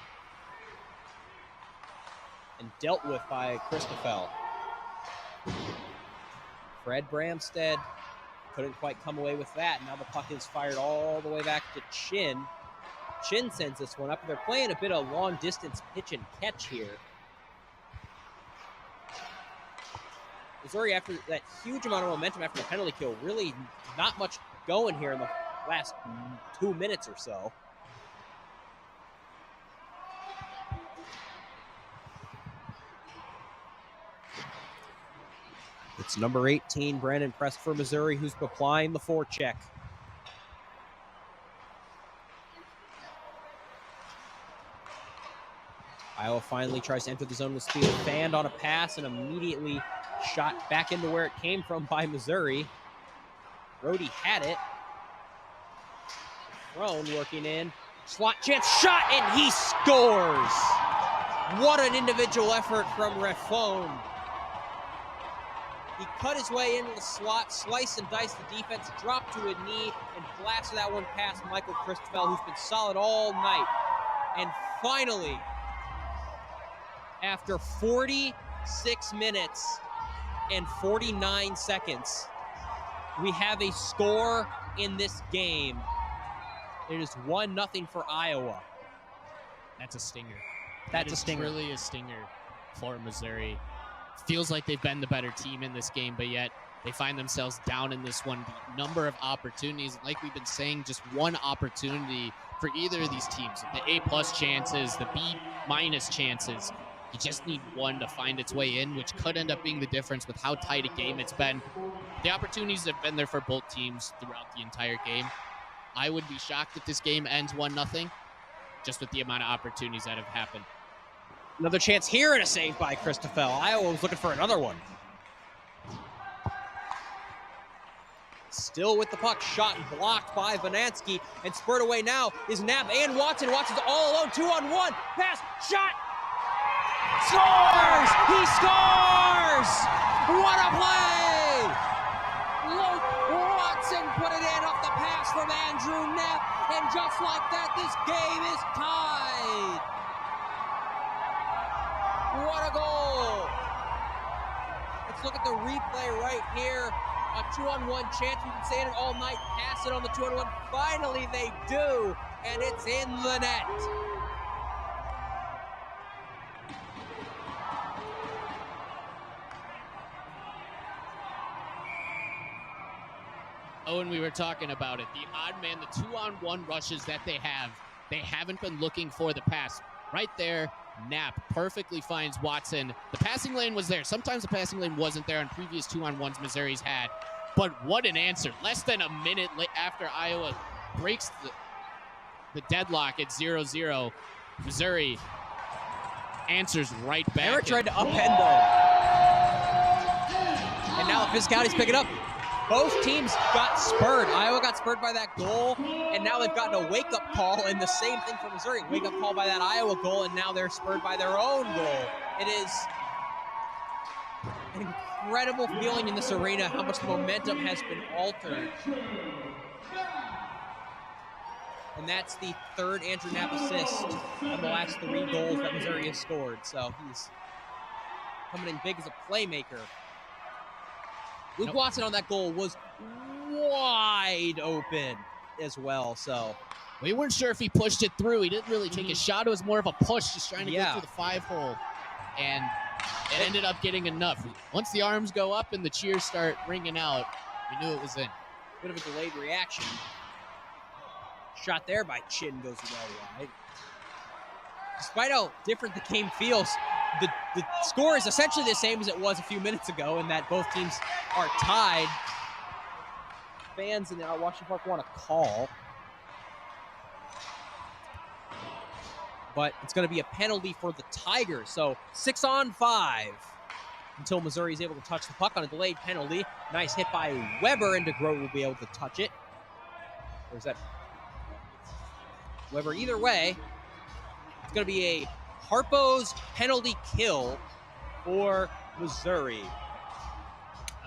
And dealt with by Christoffel. Fred Bramstead couldn't quite come away with that. Now the puck is fired all the way back to Chin. Chin sends this one up. They're playing a bit of long-distance pitch and catch here. Missouri, after that huge amount of momentum after the penalty kill, really not much going here in the last 2 minutes or so. It's number 18, Brandon Press for Missouri, who's applying the forecheck. Iowa finally tries to enter the zone with speed. Fanned on a pass and immediately shot back into where it came from by Missouri. Brody had it. Throne working in. Slot chance, shot, and he scores! What an individual effort from Raffone. He cut his way into the slot, sliced and diced the defense, dropped to a knee, and blasted that one past Michael Christopher, who's been solid all night. And finally, after 46 minutes and 49 seconds, we have a score in this game. It is 1-0 for Iowa. That's a stinger. That's a stinger. Really a stinger for Missouri. Feels like they've been the better team in this game, but yet they find themselves down in this one. The number of opportunities, like we've been saying, just one opportunity for either of these teams. The A+ chances, the B- chances. You just need one to find its way in, which could end up being the difference with how tight a game it's been. The opportunities have been there for both teams throughout the entire game. I would be shocked if this game ends 1-0, just with the amount of opportunities that have happened. Another chance here and a save by Christopher. Iowa was looking for another one. Still with the puck, shot and blocked by Vanansky, and spurred away now is Knapp and Watson. Watson's all alone, 2-on-1, pass, shot, scores! He scores! What a play! Luke Watson put it in off the pass from Andrew Knapp, and just like that, this game is tied. What a goal! Let's look at the replay right here. A 2-on-1 chance. We've been saying it all night. Pass it on the 2-on-1. Finally, they do, and it's in the net. Oh, and we were talking about it. The odd man, the 2-on-1 rushes that they haven't been looking for the pass. Right there, Knapp perfectly finds Watson. The passing lane was there. Sometimes the passing lane wasn't there on previous 2-on-1s Missouri's had. But what an answer. Less than a minute after Iowa breaks the deadlock at 0-0, Missouri answers right back. Eric tried to upend though. And now the physicality's picking up. Both teams got spurred. Iowa got spurred by that goal, and now they've gotten a wake-up call, and the same thing for Missouri. Wake-up call by that Iowa goal, and now they're spurred by their own goal. It is an incredible feeling in this arena how much the momentum has been altered. And that's the third Andrew Knapp assist on the last 3 goals that Missouri has scored. So he's coming in big as a playmaker. Luke Watson on that goal was wide open as well, so. We weren't sure if he pushed it through. He didn't really take a shot. It was more of a push, just trying to get through the 5-hole. And it ended up getting enough. Once the arms go up and the cheers start ringing out, we knew it was in. Bit of a delayed reaction. Shot there by Chin goes well wide. Despite how different the game feels, the score is essentially the same as it was a few minutes ago, in that both teams are tied. Fans in Washington Park want to call. But it's going to be a penalty for the Tigers. So 6-on-5 until Missouri is able to touch the puck on a delayed penalty. Nice hit by Weber, and DeGroat will be able to touch it. There's that Weber. Either way, it's going to be a Harpo's penalty kill for Missouri.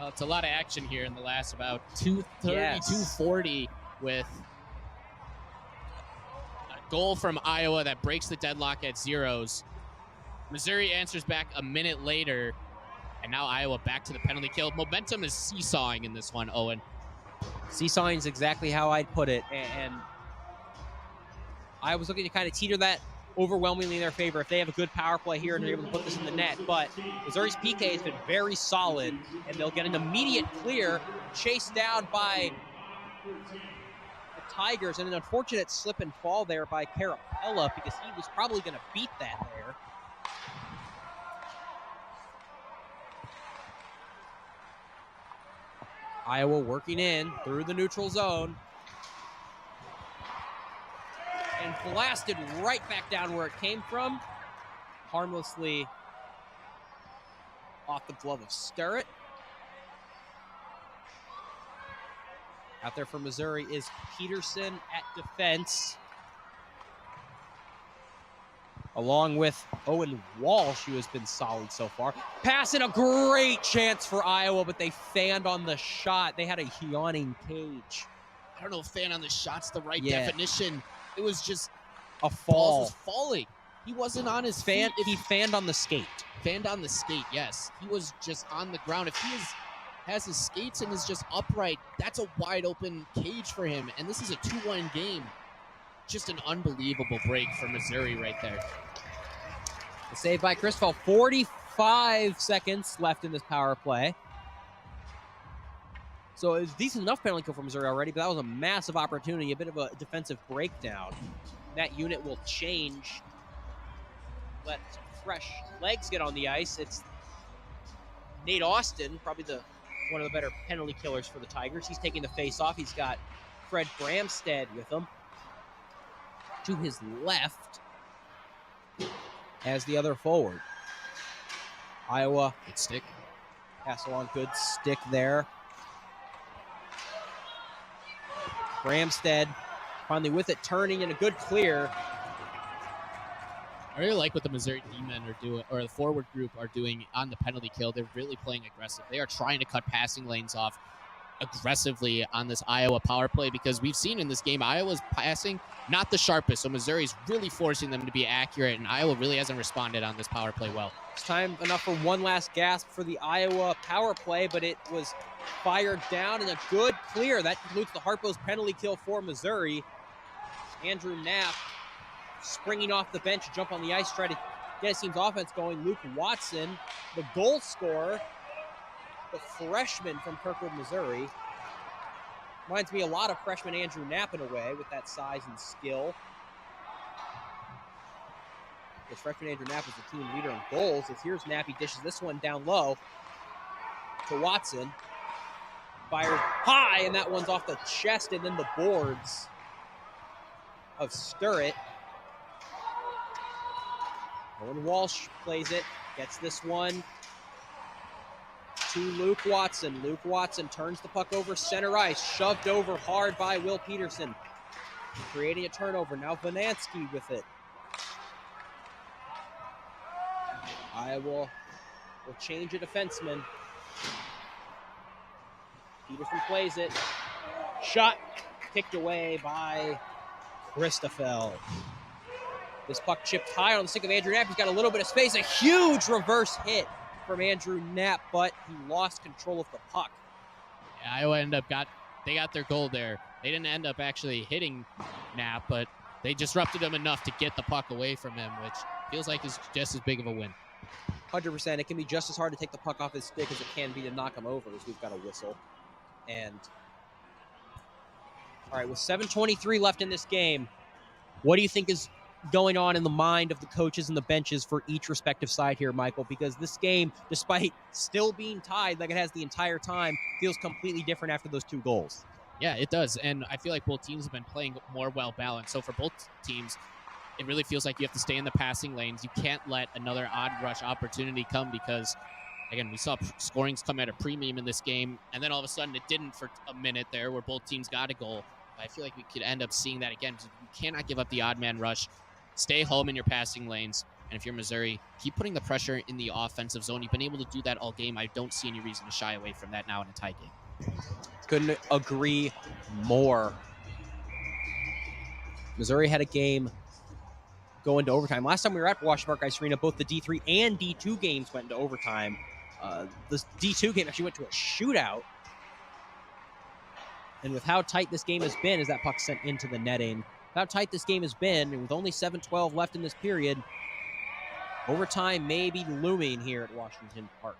It's a lot of action here in the last about 2:30, 2:40 with a goal from Iowa that breaks the deadlock at 0s. Missouri answers back a minute later, and now Iowa back to the penalty kill. Momentum is seesawing in this one, Owen. Seesawing is exactly how I'd put it, and I was looking to kind of teeter that overwhelmingly in their favor if they have a good power play here and they're able to put this in the net. But Missouri's PK has been very solid, and they'll get an immediate clear, chased down by the Tigers, and an unfortunate slip and fall there by Carapella because he was probably going to beat that there. Iowa working in through the neutral zone. And blasted right back down where it came from. Harmlessly off the glove of Sturrett. Out there for Missouri is Peterson at defense. Along with Owen Walsh, who has been solid so far. Pass and a great chance for Iowa, but they fanned on the shot. They had a yawning cage. I don't know if fan on the shot's the right definition. It was just a fall. Balls was falling. He wasn't on his feet. He fanned on the skate. Fanned on the skate, yes. He was just on the ground. If he has his skates and is just upright, that's a wide open cage for him. And this is a 2-1 game. Just an unbelievable break for Missouri right there. The save by Christopher. 45 seconds left in this power play. So it was a decent enough penalty kill for Missouri already, but that was a massive opportunity, a bit of a defensive breakdown. That unit will change. Let some fresh legs get on the ice. It's Nate Austin, probably one of the better penalty killers for the Tigers. He's taking the face off. He's got Fred Bramstead with him. To his left as the other forward. Iowa. Good stick. Pass along, good stick there. Bramstead finally with it, turning in a good clear. I really like what the Missouri D-men are doing, or the forward group are doing on the penalty kill. They're really playing aggressive. They are trying to cut passing lanes off aggressively on this Iowa power play because we've seen in this game Iowa's passing not the sharpest, so Missouri's really forcing them to be accurate, and Iowa really hasn't responded on this power play well. It's time enough for one last gasp for the Iowa power play, but it was fired down and a good clear. That concludes the Harpo's penalty kill for Missouri. Andrew Knapp springing off the bench to jump on the ice, try to get his team's offense going. Luke Watson, the goal scorer, the freshman from Kirkwood, Missouri. Reminds me a lot of freshman Andrew Knapp in a way with that size and skill. Because freshman Andrew Knapp was the team leader in goals. As here's Knapp, he dishes this one down low to Watson. Fired high, and that one's off the chest and then the boards of Sturrett. Owen Walsh plays it, gets this one to Luke Watson. Luke Watson turns the puck over center ice, shoved over hard by Will Peterson, creating a turnover. Now Vanansky with it. Iowa will change a defenseman. Peterson plays it. Shot kicked away by Christoffel. This puck chipped high on the stick of Andrew Knapp. He's got a little bit of space. A huge reverse hit from Andrew Knapp, but he lost control of the puck. Yeah, Iowa they got their goal there. They didn't end up actually hitting Knapp, but they disrupted him enough to get the puck away from him, which feels like is just as big of a win. 100%. It can be just as hard to take the puck off his stick as it can be to knock him over, as we've got a whistle. And all right, with 7:23 left in this game, what do you think is going on in the mind of the coaches and the benches for each respective side here, Michael? Because this game, despite still being tied like it has the entire time, feels completely different after those two goals. Yeah, it does. And I feel like both teams have been playing more well-balanced. So for both teams, it really feels like you have to stay in the passing lanes. You can't let another odd rush opportunity come because, again, we saw scorings come at a premium in this game, and then all of a sudden it didn't for a minute there where both teams got a goal. I feel like we could end up seeing that again. You cannot give up the odd man rush. Stay home in your passing lanes. And if you're Missouri, keep putting the pressure in the offensive zone. You've been able to do that all game. I don't see any reason to shy away from that now in a tie game. Couldn't agree more. Missouri had a game go into overtime. Last time we were at Washington Park Ice Arena, both the D3 and D2 games went into overtime. The D2 game actually went to a shootout. And with how tight this game has been as that puck sent into the netting, how tight this game has been, and with only 7:12 left in this period, overtime may be looming here at Washington Park.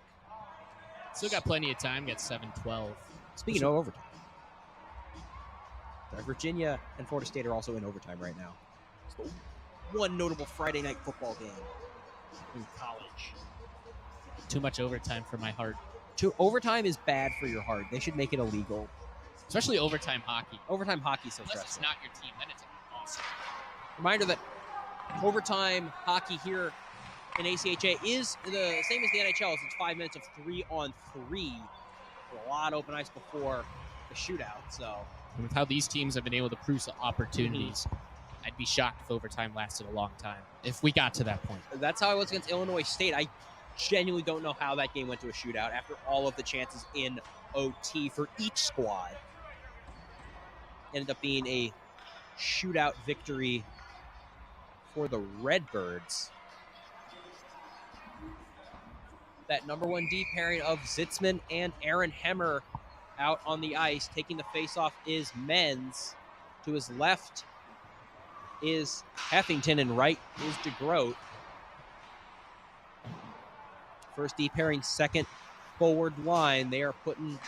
Still got plenty of time. Got 7:12. Speaking of overtime, Virginia and Florida State are also in overtime right now. So one notable Friday night football game in college. Too much overtime for my heart. Overtime is bad for your heart. They should make it illegal. Especially overtime hockey. Overtime hockey is so Unless it's stressful. not your team, then it's awesome. Reminder that overtime hockey here in ACHA is the same as the NHL. It's 5 minutes of 3-on-3. With a lot of open ice before the shootout. So, and with how these teams have been able to produce opportunities, I'd be shocked if overtime lasted a long time, if we got to that point. That's how it was against Illinois State. I genuinely don't know how that game went to a shootout after all of the chances in OT for each squad. Ended up being a shootout victory for the Redbirds. That number 1 D pairing of Zitzman and Aaron Hemmer out on the ice. Taking the faceoff is Menz. To his left is Heffington, and right is DeGroat. First D pairing, second forward line. They are putting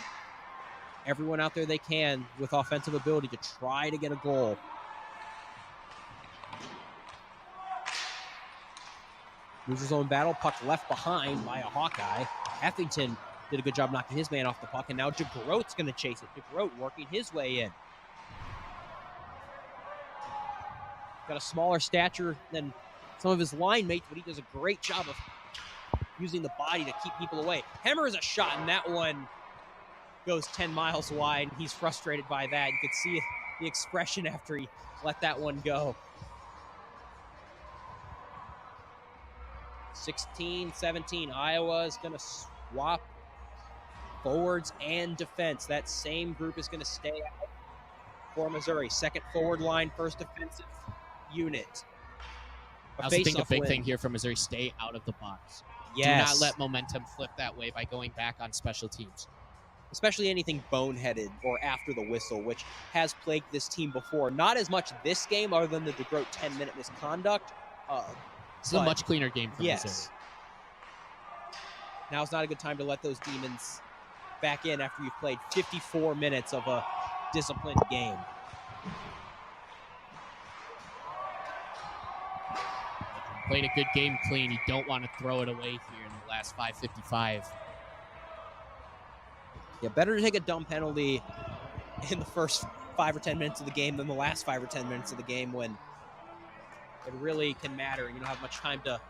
everyone out there they can with offensive ability to try to get a goal. Neutral zone battle, puck left behind by a Hawkeye. Heffington did a good job knocking his man off the puck, and now DeGroat's going to chase it. DeGroat working his way in. Got a smaller stature than some of his line mates, but he does a great job of using the body to keep people away. Hemmer is a shot, and that one goes 10 miles wide, and he's frustrated by that. You could see the expression after he let that one go. 16-17, Iowa is going to swap forwards and defense. That same group is going to stay out for Missouri. Second forward line, first defensive unit. I also think a big thing here for Missouri, stay out of the box. Yes. Do not let momentum flip that way by going back on special teams. Especially anything boneheaded or after the whistle, which has plagued this team before. Not as much this game, other than the DeGroat 10-minute misconduct. It's a much cleaner game for yes. Missouri. Now's not a good time to let those demons back in after you've played 54 minutes of a disciplined game. Played a good game clean. You don't want to throw it away here in the last 5:55. Yeah, better to take a dumb penalty in the first 5 or 10 minutes of the game than the last 5 or 10 minutes of the game when it really can matter and you don't have much time to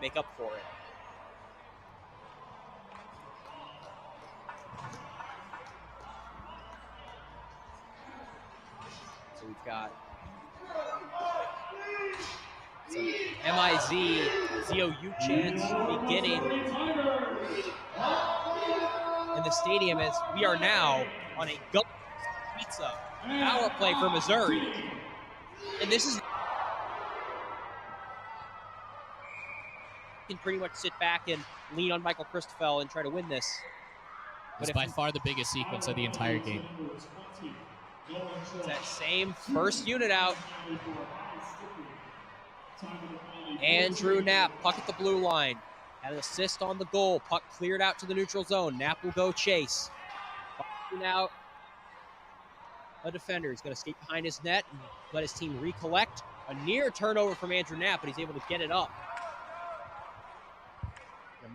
make up for it. So we've got some MIZ ZOU chants beginning in the stadium as we are now on a go pizza power play for Missouri. And this is can pretty much sit back and lean on Michael Christoffel and try to win this. It's by far the biggest sequence of the entire game. It's that same first unit out. Andrew Knapp, puck at the blue line. Had an assist on the goal. Puck cleared out to the neutral zone. Knapp will go chase. Pucking out a defender. He's going to skate behind his net and let his team recollect. A near turnover from Andrew Knapp, but he's able to get it up.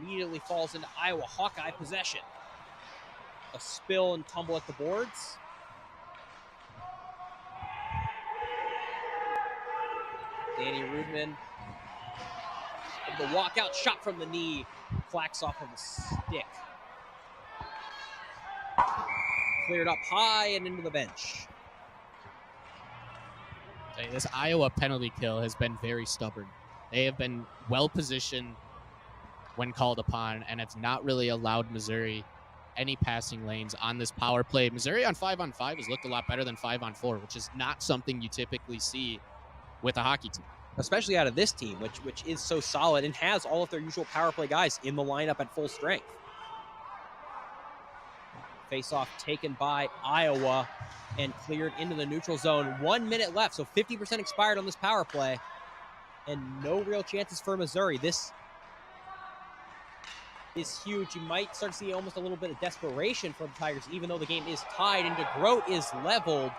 Immediately falls into Iowa Hawkeye possession. A spill and tumble at the boards. Danny Rudman. The walkout shot from the knee. Clacks off of the stick. Cleared up high and into the bench. This Iowa penalty kill has been very stubborn. They have been well positioned when called upon, and it's not really allowed Missouri any passing lanes on this power play. Missouri on 5-on-5 has looked a lot better than 5-on-4, which is not something you typically see with a hockey team. Especially out of this team, which is so solid and has all of their usual power play guys in the lineup at full strength. Face-off taken by Iowa and cleared into the neutral zone. 1 minute left, so 50% expired on this power play. And no real chances for Missouri. This is huge. You might start to see almost a little bit of desperation from the Tigers, even though the game is tied, and DeGroat is leveled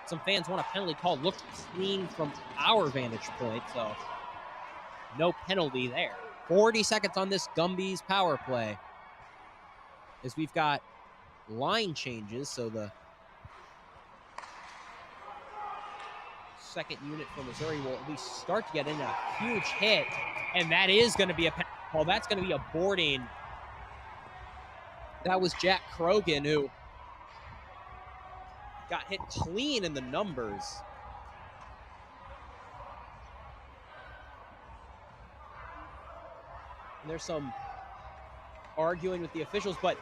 some fans want a penalty call. Looked clean from our vantage point, so no penalty there. 40 seconds on this Gumby's power play. As we've got line changes, so the second unit for Missouri will at least start to get in a huge hit, and that is going to be a penalty call. That's going to be a boarding. That was Jack Krogan, who got hit clean in the numbers. And there's some arguing with the officials, but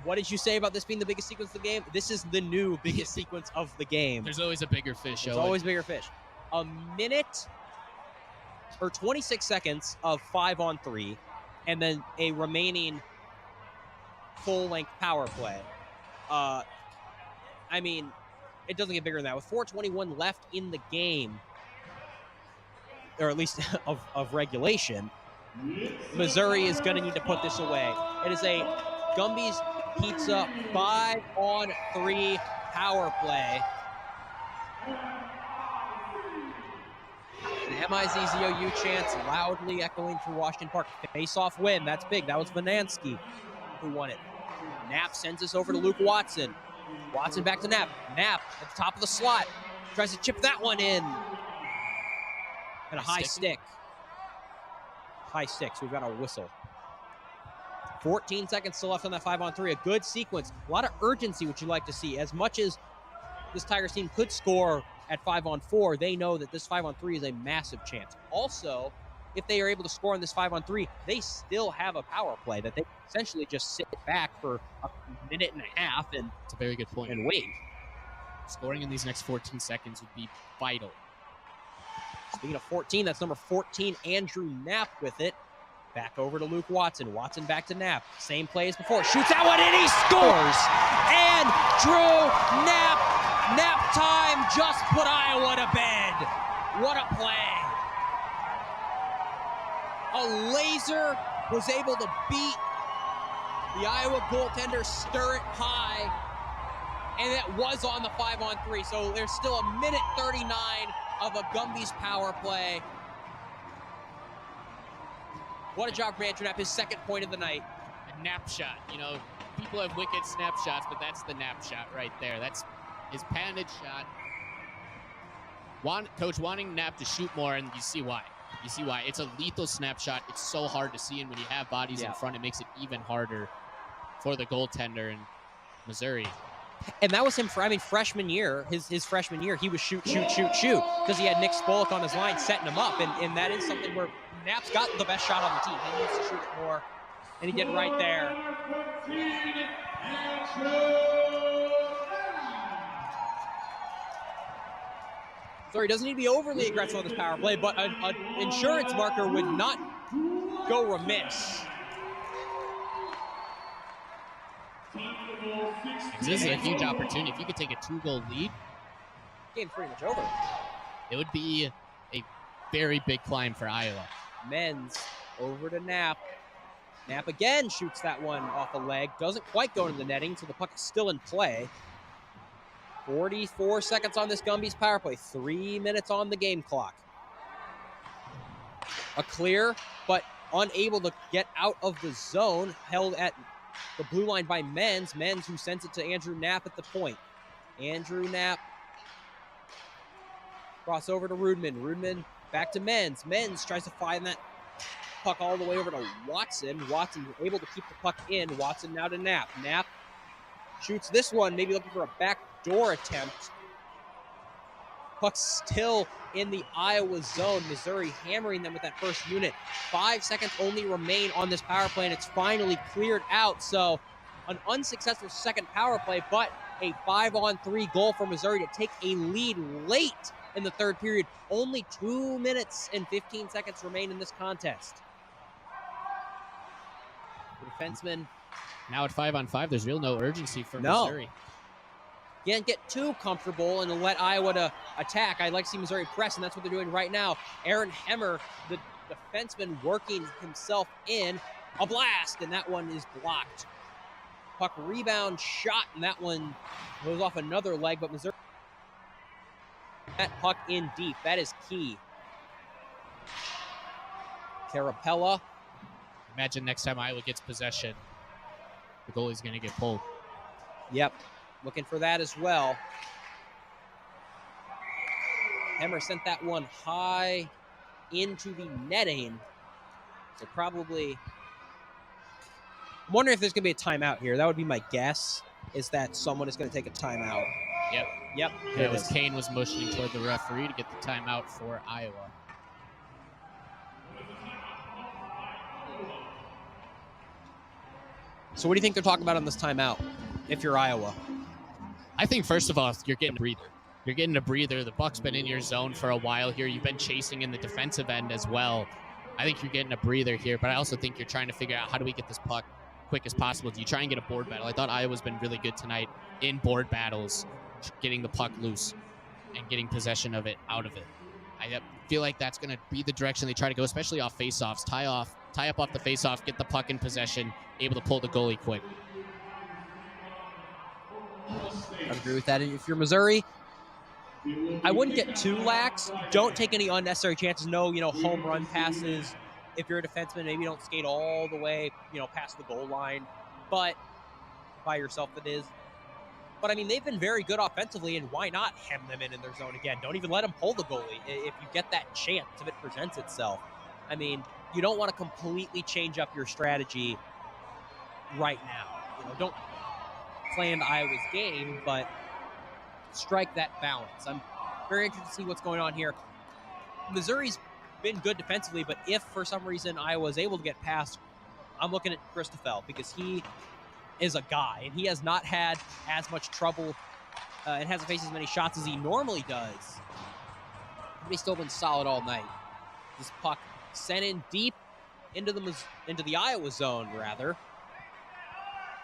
what did you say about this being the biggest sequence of the game? This is the new biggest sequence of the game. There's always a bigger fish. There's always bigger fish. A minute or 26 seconds of 5-on-3, and then a remaining full-length power play. I mean, it doesn't get bigger than that. With 4:21 left in the game, or at least of regulation, Missouri is going to need to put this away. It is a Gumby's Pizza 5-on-3 power play. The MIZZOU chants loudly echoing through Washington Park. Face-off win. That's big. That was Vanansky who won it. Knapp sends this over to Luke Watson. Watson back to Knapp. Knapp at the top of the slot. Tries to chip that one in. And a high stick. High stick, so we've got a whistle. 14 seconds still left on that 5-on-3. A good sequence. A lot of urgency, which you like to see. As much as this Tigers team could score at 5-on-4, they know that this 5-on-3 is a massive chance. Also, if they are able to score on this 5-on-3, they still have a power play that they essentially just sit back for a minute and a half and it's a very good point. And wait. Scoring in these next 14 seconds would be vital. Speaking of 14, that's number 14, Andrew Knapp with it. Back over to Luke Watson. Watson back to Knapp. Same play as before. Shoots that one in, he scores! And Drew Knapp. Nap time just put Iowa to bed. What a play. A laser was able to beat the Iowa goaltender, stir it high, and it was on the 5-on-3. So there's still a minute 39 of a Gumby's power play. What a job for Andrew Knapp, his second point of the night. A Knapp shot. You know, people have wicked snapshots, but that's the Knapp shot right there. That's his patented shot. Coach wanting Knapp to shoot more, and you see why. You see why. It's a lethal snapshot. It's so hard to see, and when you have bodies in front, it makes it even harder for the goaltender in Missouri. And that was him, freshman year, his freshman year, he was shoot, because he had Nick Spolik on his line setting him up, and that is something where Knapp's got the best shot on the team. He needs to shoot it more, and he did right there. Sorry, doesn't need to be overly aggressive on this power play, but an insurance marker would not go remiss. This is a huge opportunity. If you could take a 2-goal lead, game's pretty much over. It would be a very big climb for Iowa. Men's over to Knapp. Knapp again shoots that one off a leg. Doesn't quite go into the netting, so the puck is still in play. 44 seconds on this Gumby's power play. 3 minutes on the game clock. A clear, but unable to get out of the zone. Held at the blue line by Men's. Men's who sends it to Andrew Knapp at the point. Andrew Knapp. Cross over to Rudman. Rudman back to Men's. Men's tries to find that puck all the way over to Watson. Watson able to keep the puck in. Watson now to Knapp. Knapp shoots this one, maybe looking for a backdoor attempt. Puck still in the Iowa zone. Missouri hammering them with that first unit. 5 seconds only remain on this power play, and it's finally cleared out. So an unsuccessful second power play, but a 5-on-3 goal for Missouri to take a lead late in the third period. Only 2 minutes and 15 seconds remain in this contest. The defenseman. Now at 5-on-5, there's real no urgency for Missouri. Can't get too comfortable and let Iowa to attack. I'd like to see Missouri press, and that's what they're doing right now. Aaron Hemmer, the defenseman, working himself in. A blast, and that one is blocked. Puck rebound shot, and that one goes off another leg, but Missouri that puck in deep. That is key. Carapella. Imagine next time Iowa gets possession, the goalie's going to get pulled. Yep, looking for that as well. Hemmer sent that one high into the netting. So probably, I'm wondering if there's going to be a timeout here. That would be my guess, is that someone is going to take a timeout. Yep. Yep. It was Kane was motioning toward the referee to get the timeout for Iowa. So what do you think they're talking about on this timeout, if you're Iowa? I think, first of all, you're getting a breather. You're getting a breather. The puck's been in your zone for a while here. You've been chasing in the defensive end as well. I think you're getting a breather here, but I also think you're trying to figure out, how do we get this puck quick as possible? Do you try and get a board battle? I thought Iowa's been really good tonight in board battles, getting the puck loose and getting possession of it out of it. I feel like that's going to be the direction they try to go, especially off faceoffs. Tie up off the faceoff, get the puck in possession, able to pull the goalie quick. I agree with that. If you're Missouri, I wouldn't get too lax. Don't take any unnecessary chances. No, home run passes. If you're a defenseman, maybe don't skate all the way, past the goal line. But by yourself, that is. But, I mean, they've been very good offensively, and why not hem them in their zone again? Don't even let them pull the goalie if you get that chance, if it presents itself. I mean, you don't want to completely change up your strategy right now. Don't play into Iowa's game, but strike that balance. I'm very interested to see what's going on here. Missouri's been good defensively, but if for some reason Iowa is able to get past, I'm looking at Christoffel, because he is a guy, and he has not had as much trouble and hasn't faced as many shots as he normally does. But he's still been solid all night. This puck sent in deep into the Iowa zone, rather.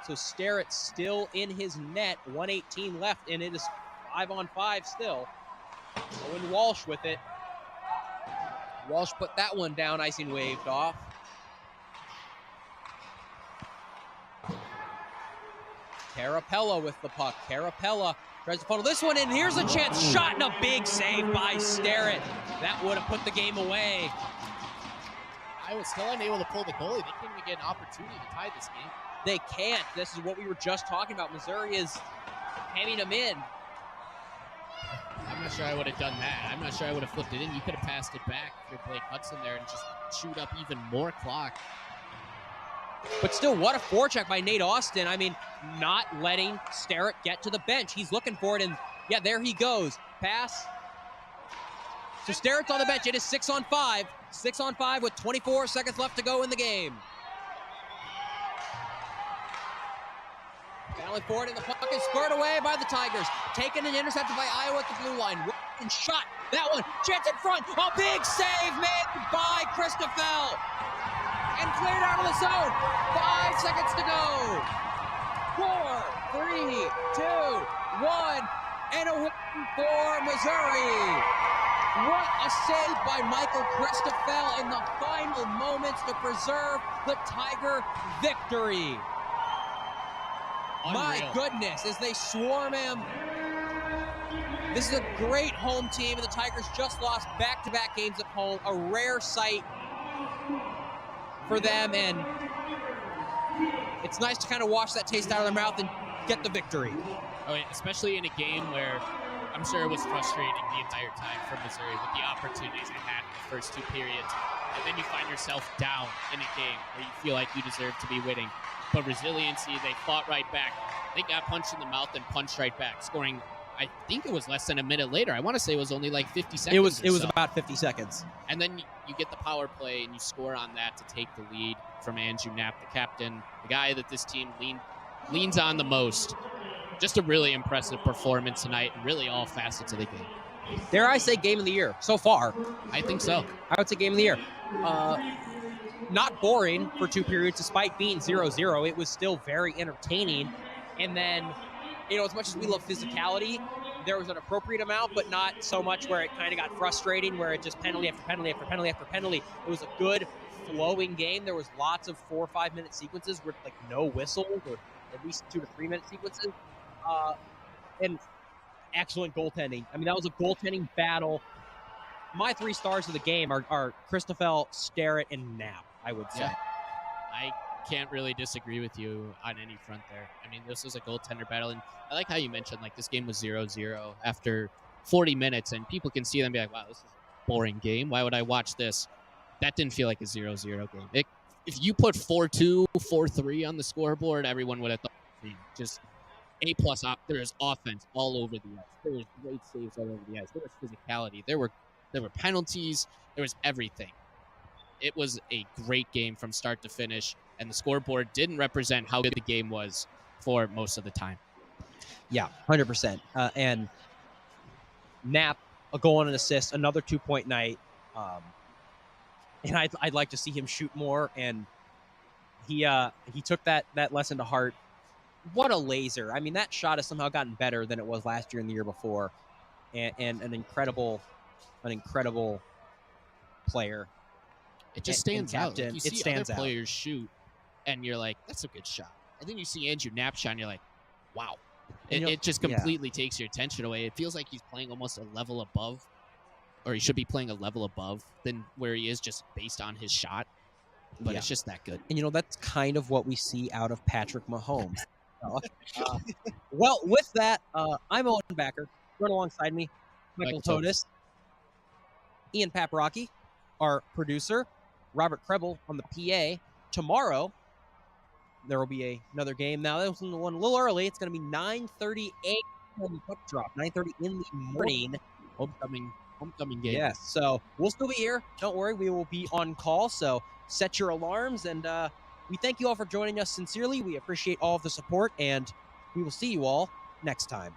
So Sterrett still in his net, 1:18 left, and it is 5-on-5 still. Owen Walsh with it. Walsh put that one down, icing waved off. Carapella with the puck. Carapella tries to funnel this one in. Here's a chance shot, and a big save by Sterrett. That would have put the game away. Iowa's still unable to pull the goalie. They can't even get an opportunity to tie this game. They can't. This is what we were just talking about. Missouri is hemming them in. I'm not sure I would have done that. I'm not sure I would have flipped it in. You could have passed it back if you're Blake Hudson there and just chewed up even more clock. But still, what a forecheck by Nate Austin. I mean, not letting Sterrett get to the bench. He's looking for it, and yeah, there he goes. Pass. So Sterrett's on the bench. It is 6-on-5. 6-on-5 with 24 seconds left to go in the game. Battling for it, and the puck is squared away by the Tigers. Taken and intercepted by Iowa at the blue line. And shot. That one. Chance in front. A big save made by Christoffel. And cleared out of the zone. 5 seconds to go. 4, 3, 2, 1. And a win for Missouri. What a save by Michael Christoffel in the final moments to preserve the Tiger victory. Unreal. My goodness, as they swarm him. This is a great home team, and the Tigers just lost back-to-back games at home. A rare sight for them, and it's nice to kind of wash that taste out of their mouth and get the victory. Oh, especially in a game where I'm sure it was frustrating the entire time for Missouri with the opportunities they had in the first 2 periods. And then you find yourself down in a game where you feel like you deserve to be winning. But resiliency, they fought right back. They got punched in the mouth and punched right back, scoring, I think it was less than a minute later. I want to say it was only like 50 seconds. It was about 50 seconds. And then you get the power play and you score on that to take the lead from Andrew Knapp, the captain, the guy that this team leans on the most. Just a really impressive performance tonight in really all facets of the game. Dare I say game of the year so far? I think so. I would say game of the year. Not boring for 2 periods, despite being 0-0. It was still very entertaining. And then, as much as we love physicality, there was an appropriate amount, but not so much where it kind of got frustrating, where it just penalty after penalty after penalty after penalty. It was a good flowing game. There was lots of 4 or 5 minute sequences with no whistles, or at least 2 to 3 minute sequences. And excellent goaltending. I mean, that was a goaltending battle. My 3 stars of the game are Christoffel, Starrett, and Knapp, I would say. Yeah. I can't really disagree with you on any front there. I mean, this was a goaltender battle, and I like how you mentioned, like, this game was 0-0 after 40 minutes, and people can see them and be like, wow, this is a boring game. Why would I watch this? That didn't feel like a 0-0 game. If you put 4-2, 4-3 on the scoreboard, everyone would have thought, just A+. There is offense all over the ice. There was great saves all over the ice. There was physicality. There were penalties. There was everything. It was a great game from start to finish, and the scoreboard didn't represent how good the game was for most of the time. Yeah, 100%. And Knapp, a goal and an assist, another 2-point night. And I'd like to see him shoot more. And he took that lesson to heart. What a laser! I mean, that shot has somehow gotten better than it was last year and the year before. And an incredible player. It just stands out. Captain. Like, you It see stands other out. players shoot, and you're like, that's a good shot. And then you see Andrew Knapp shot, and you're like, wow. It just completely takes your attention away. It feels like he's playing almost a level above, or he should be playing a level above than where he is just based on his shot. But it's just that good. And, that's kind of what we see out of Patrick Mahomes. Well, with that, I'm Owen Backer. Right alongside me, Michael Totis, Ian Paparocki, our producer, Robert Krebel on the PA. Tomorrow, there will be another game. Now, that was one a little early. It's going to be 9:30 a.m. on the puck drop, 9:30 in the morning. Homecoming game. Yes, so we'll still be here. Don't worry, we will be on call. So set your alarms, and we thank you all for joining us sincerely. We appreciate all of the support, and we will see you all next time.